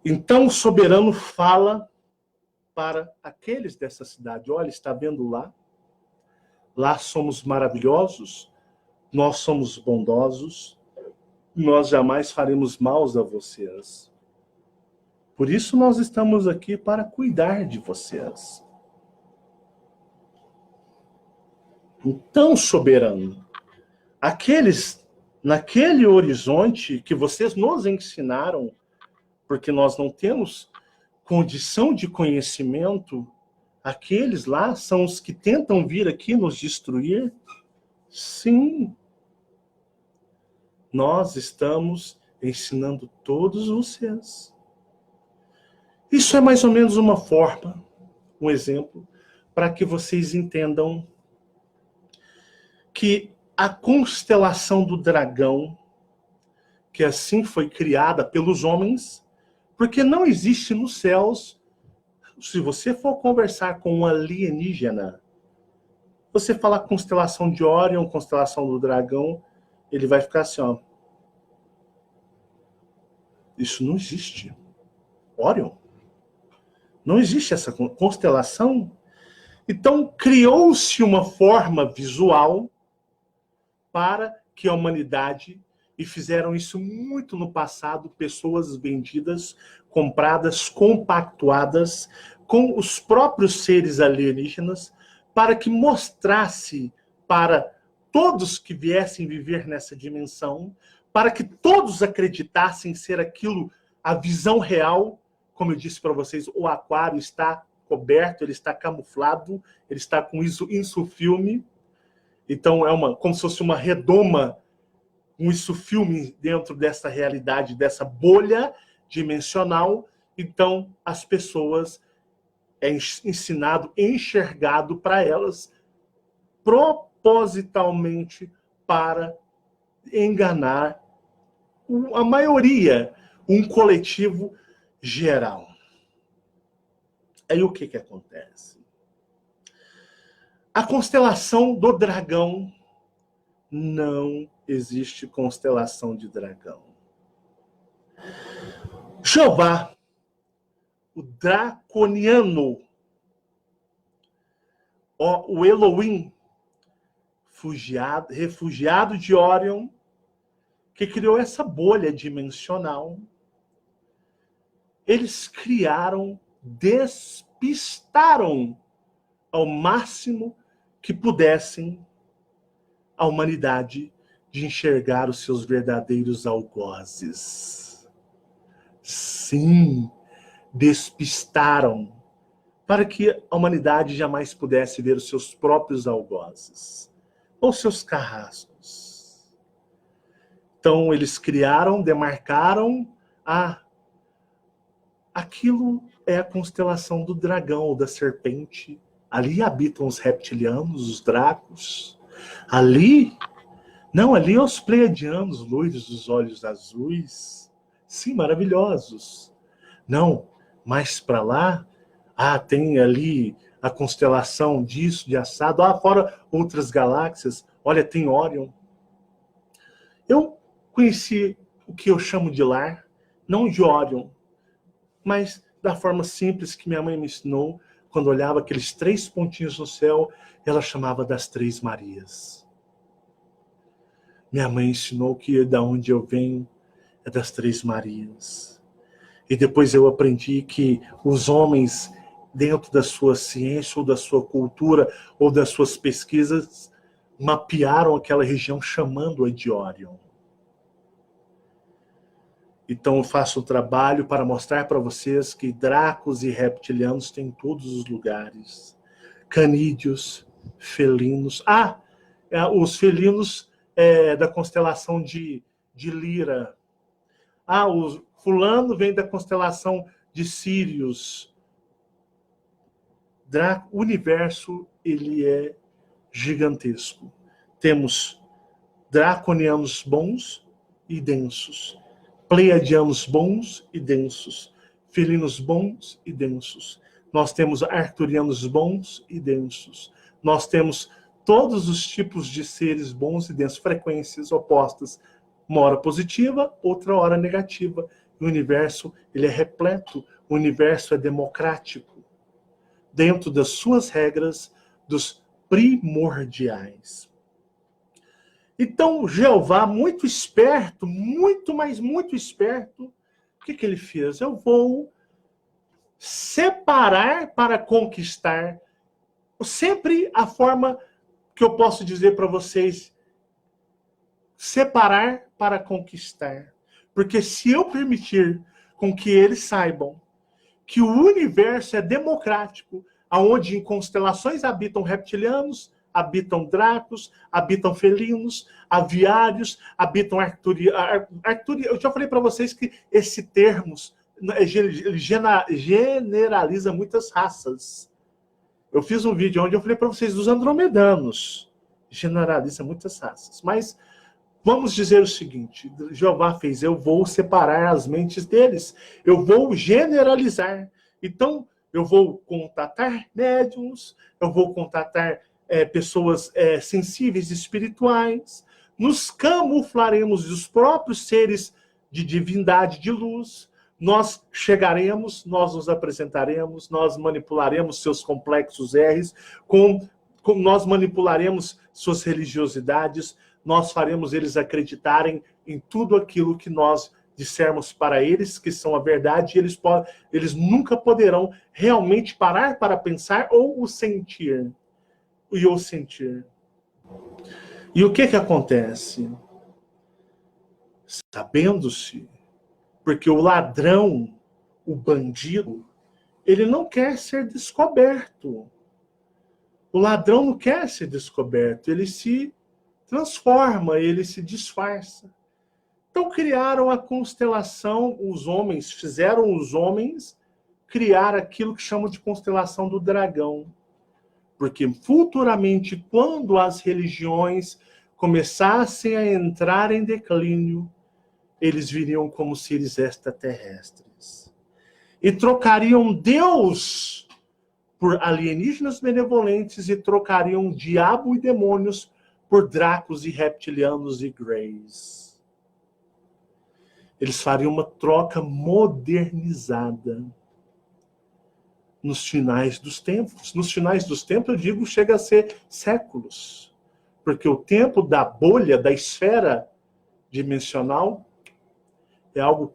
Então o soberano fala para aqueles dessa cidade: olha, está vendo lá? Lá somos maravilhosos, nós somos bondosos, nós jamais faremos mal a vocês. Por isso nós estamos aqui para cuidar de vocês. Então, soberano, aqueles naquele horizonte que vocês nos ensinaram, porque nós não temos condição de conhecimento, aqueles lá são os que tentam vir aqui nos destruir? Sim. Nós estamos ensinando todos vocês. Isso é mais ou menos uma forma, um exemplo, para que vocês entendam que a constelação do dragão, que assim foi criada pelos homens, porque não existe nos céus, se você for conversar com um alienígena, você falar constelação de Órion, constelação do dragão, ele vai ficar assim, ó. Isso não existe. Órion? Não existe essa constelação. Então, criou-se uma forma visual para que a humanidade, e fizeram isso muito no passado, pessoas vendidas, compradas, compactuadas com os próprios seres alienígenas, para que mostrasse para todos que viessem viver nessa dimensão, para que todos acreditassem ser aquilo, a visão real. Como eu disse para vocês, o aquário está coberto, ele está camuflado, ele está com insufilme. Então é como se fosse uma redoma, um insufilme dentro dessa realidade, dessa bolha dimensional. Então as pessoas é ensinado, enxergado para elas propositalmente para enganar a maioria, um coletivo geral. Aí o que acontece? A constelação do dragão, não existe constelação de dragão. Jeová, o draconiano, o Elohim, refugiado de Órion, que criou essa bolha dimensional, eles criaram, despistaram ao máximo que pudessem a humanidade de enxergar os seus verdadeiros algozes. Sim, despistaram para que a humanidade jamais pudesse ver os seus próprios algozes ou seus carrascos. Então, eles criaram, demarcaram, aquilo é a constelação do dragão ou da serpente. Ali habitam os reptilianos, os dracos. Ali os pleiadianos, loiros dos olhos azuis. Sim, maravilhosos. Não, mais para lá, tem ali a constelação disso, de assado. Fora outras galáxias. Olha, tem Órion. Eu conheci o que eu chamo de lar, não de Órion, mas da forma simples que minha mãe me ensinou, quando olhava aqueles 3 pontinhos no céu, ela chamava das 3 Marias. Minha mãe ensinou que da onde eu venho é das 3 Marias. E depois eu aprendi que os homens, dentro da sua ciência, ou da sua cultura, ou das suas pesquisas, mapearam aquela região chamando-a de Órion. Então eu faço o trabalho para mostrar para vocês que dracos e reptilianos têm em todos os lugares. Canídeos, felinos. Os felinos da constelação de Lira. O fulano vem da constelação de Sírios. O universo, ele é gigantesco. Temos draconianos bons e densos. Pleiadianos bons e densos, felinos bons e densos. Nós temos arturianos bons e densos. Nós temos todos os tipos de seres bons e densos, frequências opostas. Uma hora positiva, outra hora negativa. O universo, ele é repleto, o universo é democrático, dentro das suas regras, dos primordiais. Então, Jeová, muito esperto, muito, mas muito esperto, o que ele fez? Eu vou separar para conquistar. Sempre a forma que eu posso dizer para vocês, separar para conquistar. Porque se eu permitir com que eles saibam que o universo é democrático, onde em constelações habitam reptilianos, habitam dracos, habitam felinos, aviários, habitam arturianos. Eu já falei para vocês que esse termo generaliza muitas raças. Eu fiz um vídeo onde eu falei para vocês dos andromedanos. Generaliza muitas raças. Mas vamos dizer o seguinte, Jeová fez, eu vou separar as mentes deles, eu vou generalizar. Então, eu vou contatar médiums, eu vou contatar pessoas sensíveis espirituais, nos camuflaremos dos próprios seres de divindade de luz, nós chegaremos, nós nos apresentaremos, nós manipularemos seus complexos R's, nós manipularemos suas religiosidades, nós faremos eles acreditarem em tudo aquilo que nós dissermos para eles, que são a verdade, e eles nunca poderão realmente parar para pensar ou o sentir. E o que acontece? Sabendo-se, porque o ladrão, o bandido, ele não quer ser descoberto. O ladrão não quer ser descoberto, ele se transforma, ele se disfarça. Então criaram a constelação, os homens, fizeram os homens criar aquilo que chamam de constelação do dragão. Porque futuramente, quando as religiões começassem a entrar em declínio, eles viriam como seres extraterrestres. E trocariam Deus por alienígenas benevolentes e trocariam diabo e demônios por dracos e reptilianos e greys. Eles fariam uma troca modernizada nos finais dos tempos. Nos finais dos tempos, eu digo, chega a ser séculos. Porque o tempo da bolha, da esfera dimensional, é algo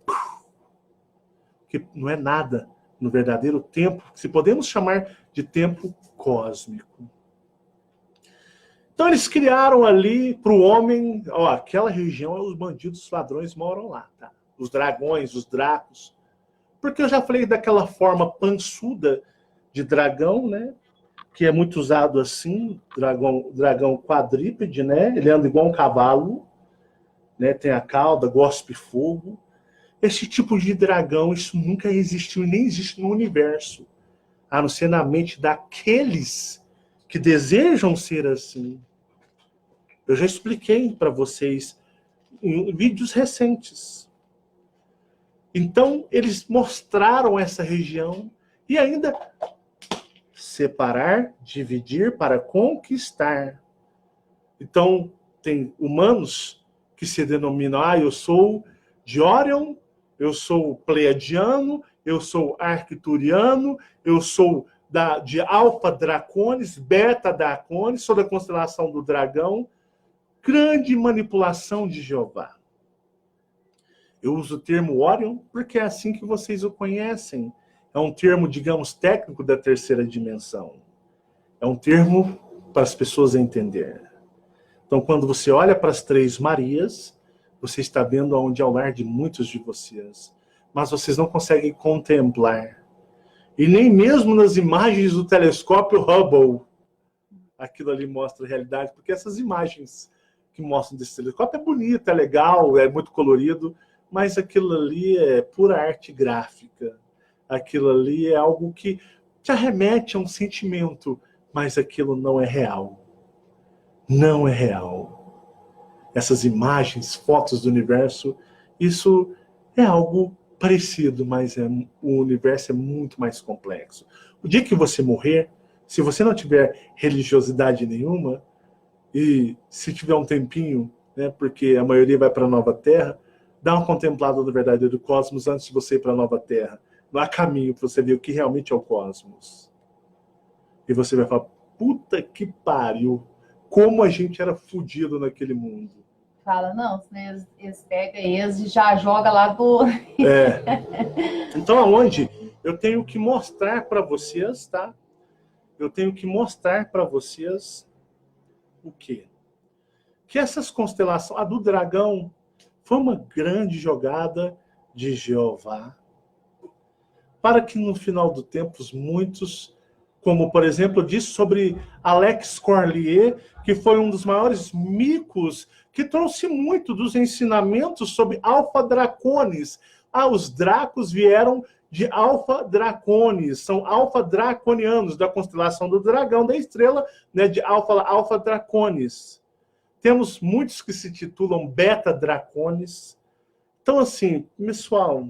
que não é nada no verdadeiro tempo, se podemos chamar de tempo cósmico. Então eles criaram ali para o homem, ó, aquela região, os bandidos, os ladrões moram lá, tá? Os dragões, os dracos. Porque eu já falei daquela forma pançuda de dragão, né? Que é muito usado assim, dragão quadrípede, né? Ele anda igual um cavalo, né? Tem a cauda, gospe fogo. Esse tipo de dragão, isso nunca existiu e nem existe no universo, a não ser na mente daqueles que desejam ser assim. Eu já expliquei para vocês em vídeos recentes. Então, eles mostraram essa região e ainda separar, dividir para conquistar. Então, tem humanos que se denominam, eu sou de Orion, eu sou pleiadiano, eu sou arcturiano, eu sou de Alfa Draconis, Beta Draconis, sou da constelação do dragão. Grande manipulação de Jeová. Eu uso o termo Orion porque é assim que vocês o conhecem. É um termo, digamos, técnico da terceira dimensão. É um termo para as pessoas entenderem. Então, quando você olha para as Três Marias, você está vendo onde é o lar de muitos de vocês. Mas vocês não conseguem contemplar. E nem mesmo nas imagens do telescópio Hubble, aquilo ali mostra a realidade, porque essas imagens que mostram desse telescópio é bonito, é legal, é muito colorido, mas aquilo ali é pura arte gráfica. Aquilo ali é algo que te arremete a um sentimento, mas aquilo não é real. Não é real. Essas imagens, fotos do universo, isso é algo parecido, mas o universo é muito mais complexo. O dia que você morrer, se você não tiver religiosidade nenhuma, e se tiver um tempinho, né, porque a maioria vai para a Nova Terra, dá uma contemplada do verdadeiro cosmos antes de você ir para a Nova Terra. Não há caminho para você ver o que realmente é o cosmos. E você vai falar, puta que pariu, como a gente era fodido naquele mundo. Fala, não, né, eles pegam eles e já joga lá do... Então, aonde eu tenho que mostrar para vocês, tá? Eu tenho que mostrar para vocês o quê? Que essas constelações, a do dragão, foi uma grande jogada de Jeová, para que no final do tempo muitos, como por exemplo disse sobre Alex Corlier, que foi um dos maiores micos, que trouxe muito dos ensinamentos sobre Alfa Draconis. Os dracos vieram de Alfa Draconis, são Alfa Draconianos, da constelação do dragão, da estrela, né, de Alfa Draconis. Temos muitos que se titulam Beta Draconis. Então, assim, pessoal,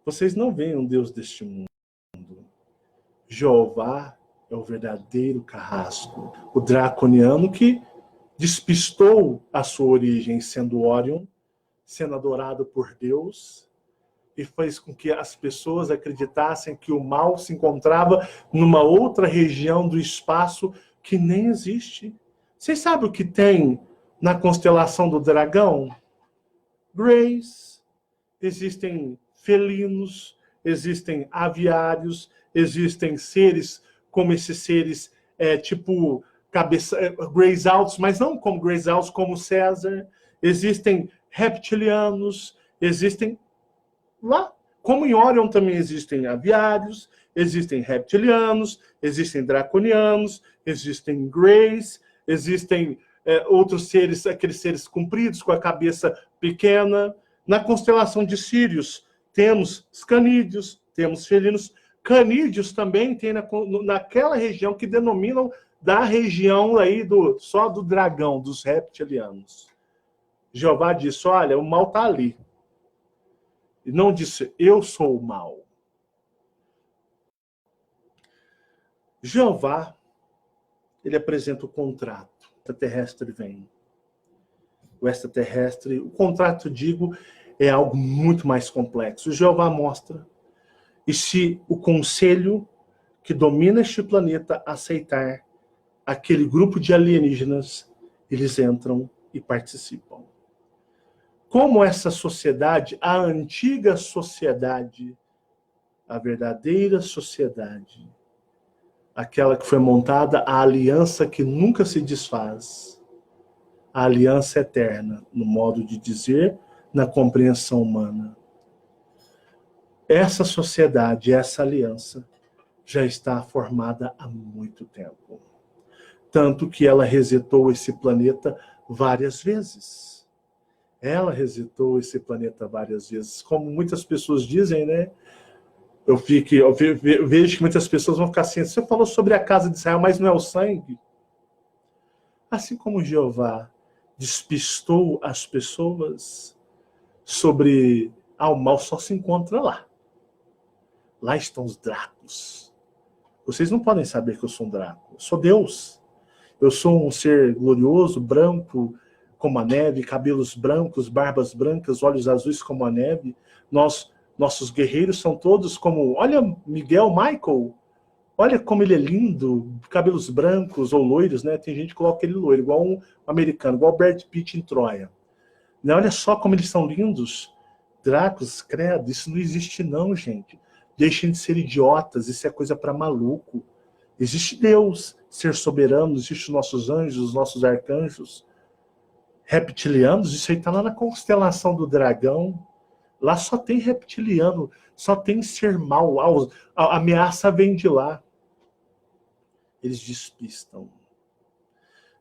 vocês não veem um Deus deste mundo. Jeová é o verdadeiro carrasco. O draconiano que despistou a sua origem sendo Orion, sendo adorado por Deus, e fez com que as pessoas acreditassem que o mal se encontrava numa outra região do espaço que nem existe. Vocês sabem o que tem na constelação do dragão? Greys, existem felinos, existem aviários, existem seres como esses seres, tipo Greys altos, mas não como Greys altos, como César. Existem reptilianos, existem lá. Como em Orion também existem aviários, existem reptilianos, existem draconianos, existem Greys, existem outros seres, aqueles seres compridos com a cabeça pequena. Na constelação de Sírios, temos os canídeos, temos felinos. Canídeos também tem naquela região que denominam da região aí só do dragão, dos reptilianos. Jeová disse, olha, o mal está ali. E não disse, eu sou o mal. Jeová, ele apresenta o contrato. O extraterrestre vem. O extraterrestre, o contrato, digo, é algo muito mais complexo. O Jeová mostra. E se o conselho que domina este planeta aceitar aquele grupo de alienígenas, eles entram e participam. Como essa sociedade, a antiga sociedade, a verdadeira sociedade, aquela que foi montada, a aliança que nunca se desfaz, a aliança eterna, no modo de dizer, na compreensão humana. Essa sociedade, essa aliança, já está formada há muito tempo. Tanto que ela resetou esse planeta várias vezes. Ela resetou esse planeta várias vezes. Como muitas pessoas dizem, né? Eu vejo que muitas pessoas vão ficar assim, você falou sobre a casa de Israel, mas não é o sangue? Assim como Jeová despistou as pessoas sobre o mal só se encontra lá. Lá estão os Dracos. Vocês não podem saber que eu sou um Draco. Eu sou Deus. Eu sou um ser glorioso, branco como a neve, cabelos brancos, barbas brancas, olhos azuis como a neve. Nossos guerreiros são todos como... Olha Miguel, Michael. Olha como ele é lindo. Cabelos brancos ou loiros, né? Tem gente que coloca ele loiro, igual um americano, igual o Brad Pitt em Troia. Olha só como eles são lindos. Dracos, credo, isso não existe não, gente. Deixem de ser idiotas, isso é coisa para maluco. Existe Deus, ser soberano, existem os nossos anjos, os nossos arcanjos. Reptilianos, isso aí está lá na constelação do dragão. Lá só tem reptiliano, só tem ser mal. A ameaça vem de lá. Eles despistam.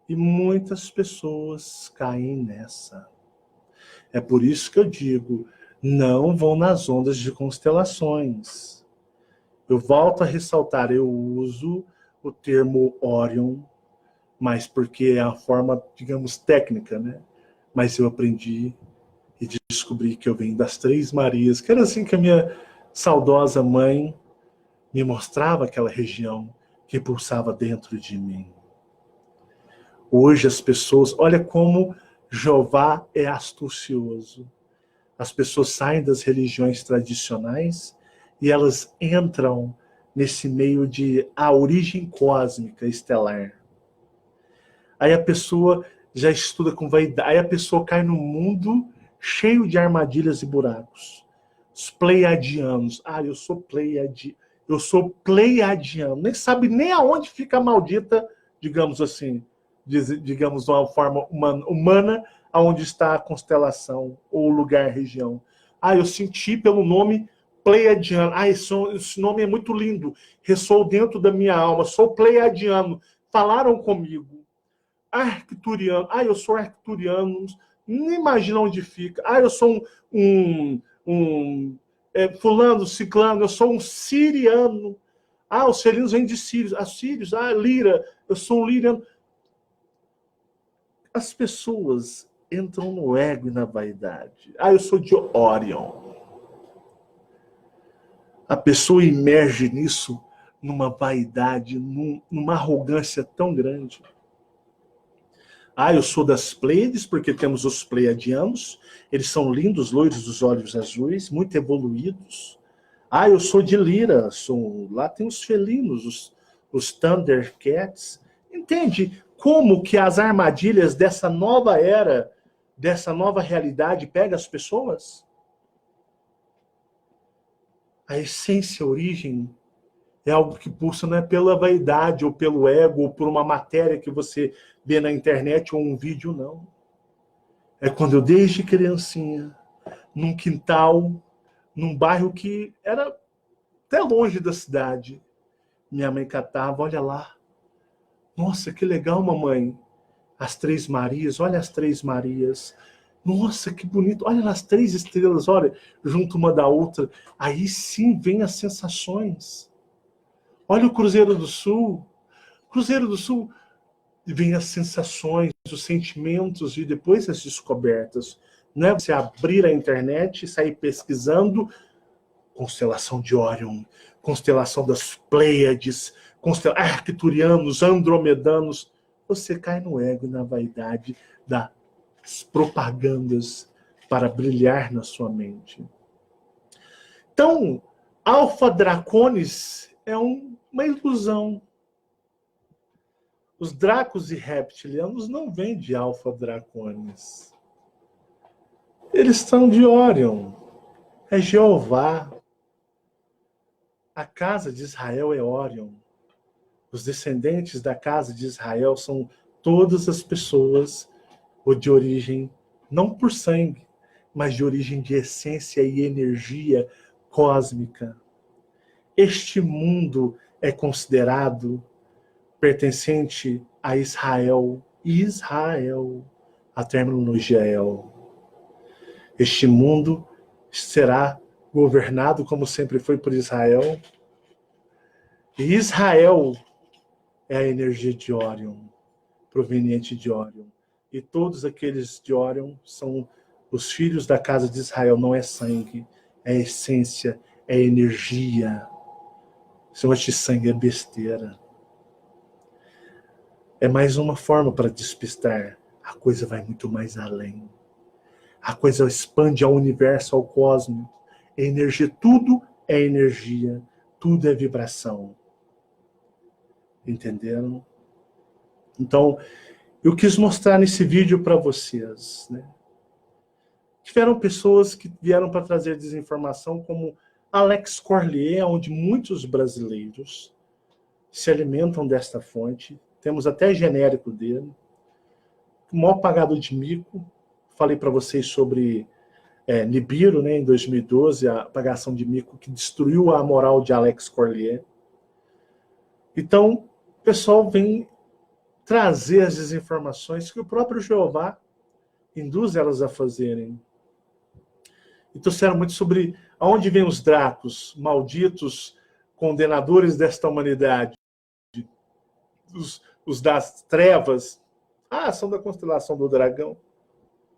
E muitas pessoas caem nessa. É por isso que eu digo, não vão nas ondas de constelações. Eu volto a ressaltar, eu uso o termo Orion, mas porque é a forma, digamos, técnica, né? Mas eu aprendi e descobri que eu venho das Três Marias, que era assim que a minha saudosa mãe me mostrava aquela região que pulsava dentro de mim. Hoje as pessoas, olha como Jeová é astucioso. As pessoas saem das religiões tradicionais e elas entram nesse meio de a origem cósmica estelar. Aí a pessoa já estuda com vaidade, aí a pessoa cai num mundo cheio de armadilhas e buracos. Os pleiadianos. Eu sou pleiadiano. Nem sabe nem aonde fica a maldita, digamos assim, digamos de uma forma humana, aonde está a constelação, ou lugar, região. Eu senti pelo nome pleiadiano. Esse nome é muito lindo. Ressoou dentro da minha alma. Sou pleiadiano. Falaram comigo. Arcturiano. Eu sou arcturiano. Nem imagina onde fica. Eu sou fulano, ciclano. Eu sou um siriano. Os sirianos vêm de Sírios. Sírios. Lira. Eu sou um liriano. As pessoas entram no ego e na vaidade. Eu sou de Orion. A pessoa emerge nisso, numa vaidade, numa arrogância tão grande. Eu sou das Pleiades, porque temos os pleiadianos. Eles são lindos, loiros dos olhos azuis, muito evoluídos. Eu sou de Lira. Lá tem os felinos, os Thundercats. Entende como que as armadilhas dessa nova era, dessa nova realidade, pegam as pessoas? A essência, a origem, é algo que pulsa, não é pela vaidade, ou pelo ego, ou por uma matéria que você vê na internet, ou um vídeo, não. É quando eu, desde criancinha, num quintal, num bairro que era até longe da cidade, minha mãe catava, olha lá. Nossa, que legal, mamãe. As Três Marias, olha as Três Marias. Nossa, que bonito. Olha as três estrelas, olha, junto uma da outra. Aí sim vem as sensações. Olha o Cruzeiro do Sul. Cruzeiro do Sul, vem as sensações, os sentimentos e depois as descobertas. Não é você abrir a internet e sair pesquisando constelação de Orion, constelação das Pleiades, arcturianos, andromedanos. Você cai no ego e na vaidade das propagandas para brilhar na sua mente. Então, Alpha Draconis é uma ilusão. Os dracos e reptilianos não vêm de Alpha Draconis. Eles são de Orion. É Jeová. A casa de Israel é Orion. Os descendentes da casa de Israel são todas as pessoas de origem, não por sangue, mas de origem de essência e energia cósmica. Este mundo é considerado pertencente a Israel. Israel, a terminologia El. Este mundo será governado, como sempre foi, por Israel. E Israel é a energia de Orion, proveniente de Orion. E todos aqueles de Orion são os filhos da casa de Israel. Não é sangue, é essência, é energia. Se eu de sangue é besteira. É mais uma forma para despistar. A coisa vai muito mais além. A coisa expande ao universo, ao cosmos. É energia, tudo é energia, tudo é vibração. Entenderam? Então, eu quis mostrar nesse vídeo para vocês, né? Tiveram pessoas que vieram para trazer desinformação, como Alex Corlier, onde muitos brasileiros se alimentam desta fonte. Temos até genérico dele. O maior pagador de mico. Falei para vocês sobre Nibiru, né, em 2012, a pagação de mico que destruiu a moral de Alex Corlier. Então, o pessoal vem trazer as desinformações que o próprio Jeová induz elas a fazerem. E trouxeram muito sobre aonde vêm os dracos, malditos condenadores desta humanidade, os das trevas. São da constelação do dragão.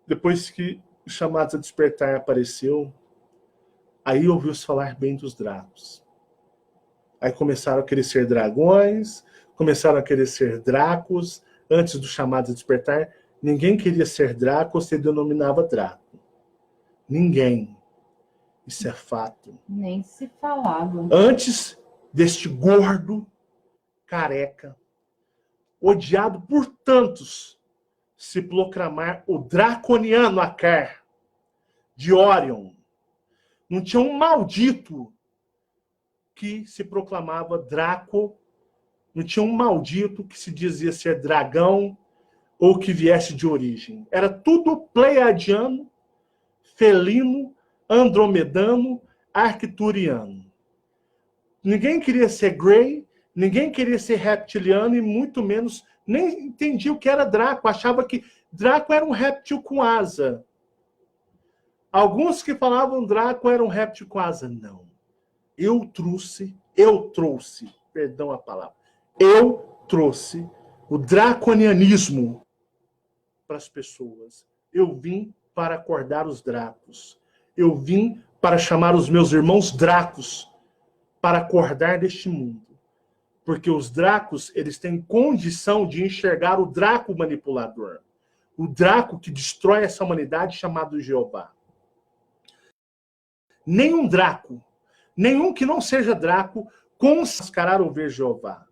Depois que o chamado a despertar apareceu, aí ouviu-se falar bem dos dracos. Aí começaram a querer ser dragões, começaram a querer ser dracos. Antes do chamado a despertar, ninguém queria ser draco ou se denominava draco. Ninguém. Isso é fato. Nem se falava. Antes deste gordo, careca, odiado por tantos, se proclamar o draconiano Akar de Orion, não tinha um maldito que se proclamava Draco, não tinha um maldito que se dizia ser dragão ou que viesse de origem. Era tudo pleiadiano, felino, andromedano, arcturiano. Ninguém queria ser Grey, ninguém queria ser reptiliano e muito menos nem entendia o que era Draco. Achava que Draco era um réptil com asa. Alguns que falavam Draco era um réptil com asa. Não. Eu trouxe, perdão a palavra, eu trouxe o draconianismo para as pessoas. Eu vim para acordar os dracos. Eu vim para chamar os meus irmãos dracos para acordar deste mundo. Porque os dracos, eles têm condição de enxergar o draco manipulador. O draco que destrói essa humanidade chamado Jeová. Nenhum draco, nenhum que não seja draco, consegue mascarar ou ver Jeová.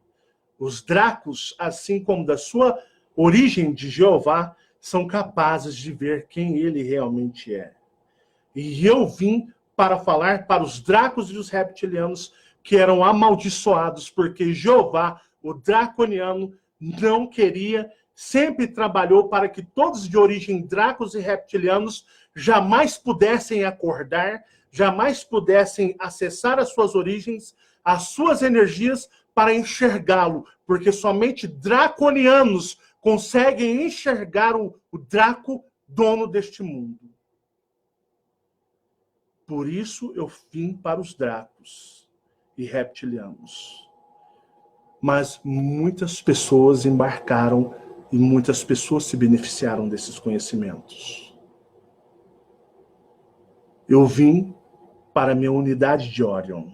Os dracos, assim como da sua origem de Jeová, são capazes de ver quem ele realmente é. E eu vim para falar para os dracos e os reptilianos que eram amaldiçoados, porque Jeová, o draconiano, não queria, sempre trabalhou para que todos de origem dracos e reptilianos jamais pudessem acordar, jamais pudessem acessar as suas origens, as suas energias para enxergá-lo, porque somente draconianos conseguem enxergar o Draco, dono deste mundo. Por isso eu vim para os dracos e reptilianos. Mas muitas pessoas embarcaram e muitas pessoas se beneficiaram desses conhecimentos. Eu vim para a minha unidade de Orion.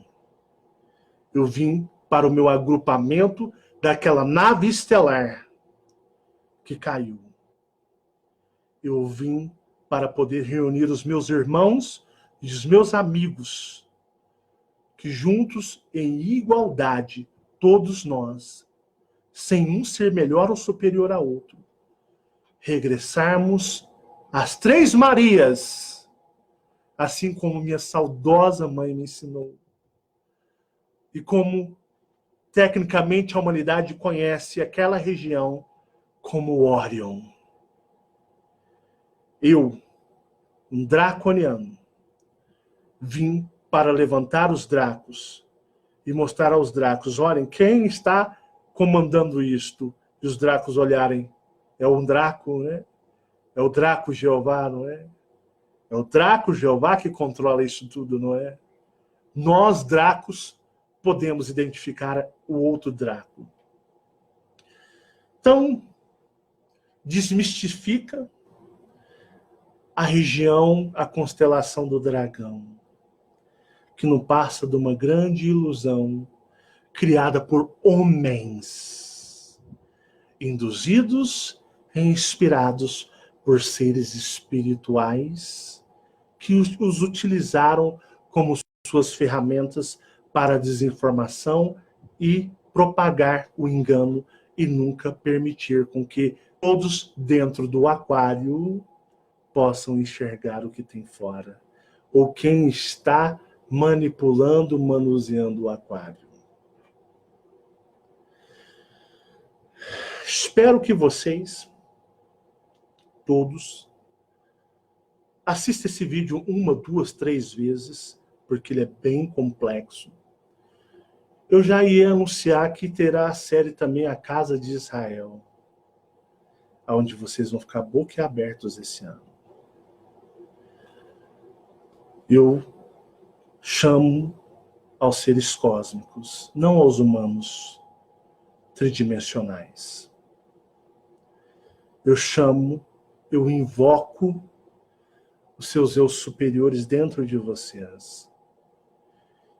Eu vim para o meu agrupamento daquela nave estelar que caiu. Eu vim para poder reunir os meus irmãos e os meus amigos, que juntos, em igualdade, todos nós, sem um ser melhor ou superior a outro, regressarmos às Três Marias, assim como minha saudosa mãe me ensinou. E como, tecnicamente, a humanidade conhece aquela região como Orion. Eu, um draconiano, vim para levantar os dracos e mostrar aos dracos, olhem, quem está comandando isto? E os dracos olharem, é um Draco, né? É o Draco Jeová, não é? É o Draco Jeová que controla isso tudo, não é? Nós, dracos, podemos identificar o outro Draco. Então, desmistifica a região, a constelação do dragão, que não passa de uma grande ilusão criada por homens, induzidos e inspirados por seres espirituais que os utilizaram como suas ferramentas para a desinformação e propagar o engano e nunca permitir com que todos dentro do aquário possam enxergar o que tem fora, ou quem está manipulando, manuseando o aquário. Espero que vocês, todos, assistam esse vídeo 1, 2, 3 vezes, porque ele é bem complexo. Eu já ia anunciar que terá a série também A Casa de Israel, onde vocês vão ficar boquiabertos esse ano. Eu chamo aos seres cósmicos, não aos humanos tridimensionais. Eu chamo, eu invoco os seus eus superiores dentro de vocês.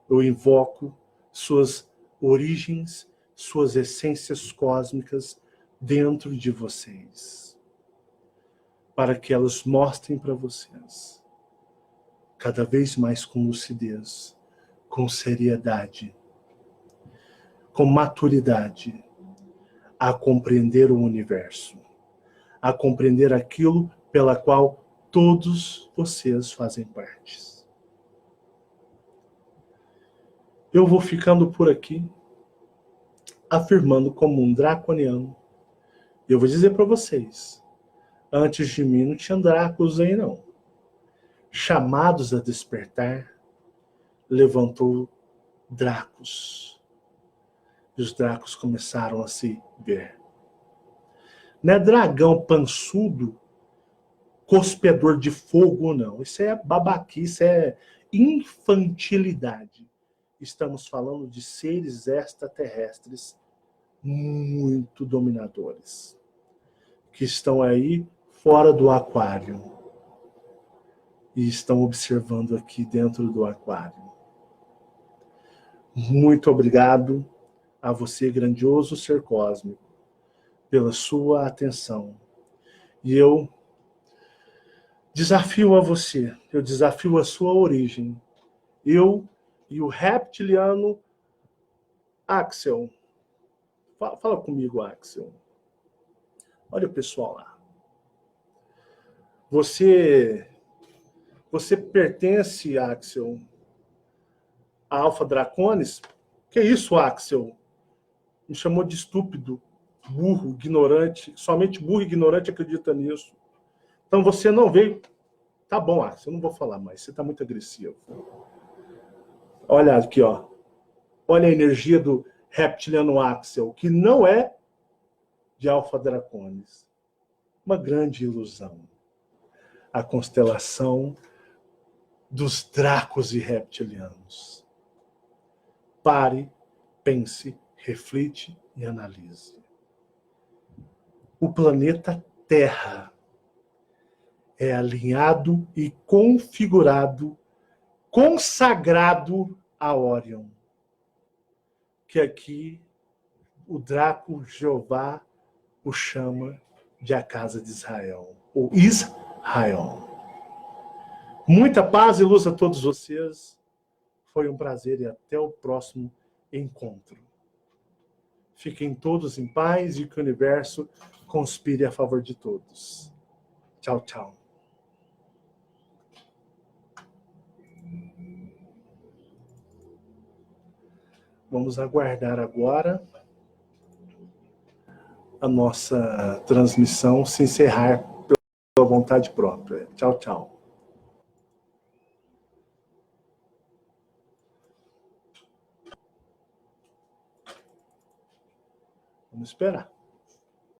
Eu invoco suas origens, suas essências cósmicas dentro de vocês, para que elas mostrem para vocês, cada vez mais com lucidez, com seriedade, com maturidade, a compreender o universo, a compreender aquilo pela qual todos vocês fazem parte. Eu vou ficando por aqui, afirmando como um draconiano. Eu vou dizer para vocês, antes de mim não tinha dracos aí não. Chamados a despertar, levantou dracos. E os dracos começaram a se ver. Não é dragão pançudo, cuspedor de fogo, não. Isso é babaquice, isso é infantilidade. Estamos falando de seres extraterrestres muito dominadores, que estão aí fora do aquário e estão observando aqui dentro do aquário. Muito obrigado a você, grandioso ser cósmico, pela sua atenção. E eu desafio a você, eu desafio a sua origem. Eu e o reptiliano Axel. Fala comigo, Axel. Olha o pessoal lá. Você pertence, Axel, a Alpha Draconis? Que isso, Axel? Me chamou de estúpido, burro, ignorante. Somente burro e ignorante acredita nisso. Então você não veio... Tá bom, Axel, eu não vou falar mais. Você está muito agressivo. Olha aqui, ó. Olha a energia do reptiliano Axel, que não é de Alpha Draconis. Uma grande ilusão. A constelação dos dracos e reptilianos. Pare, pense, reflite e analise. O planeta Terra é alinhado e configurado, consagrado a Orion. que aqui o Draco Jeová o chama de a casa de Israel, ou Israel. Muita paz e luz a todos vocês. Foi um prazer e até o próximo encontro. Fiquem todos em paz e que o universo conspire a favor de todos. Tchau, tchau. Vamos aguardar agora a nossa transmissão se encerrar pela vontade própria. Tchau, tchau. Vamos esperar.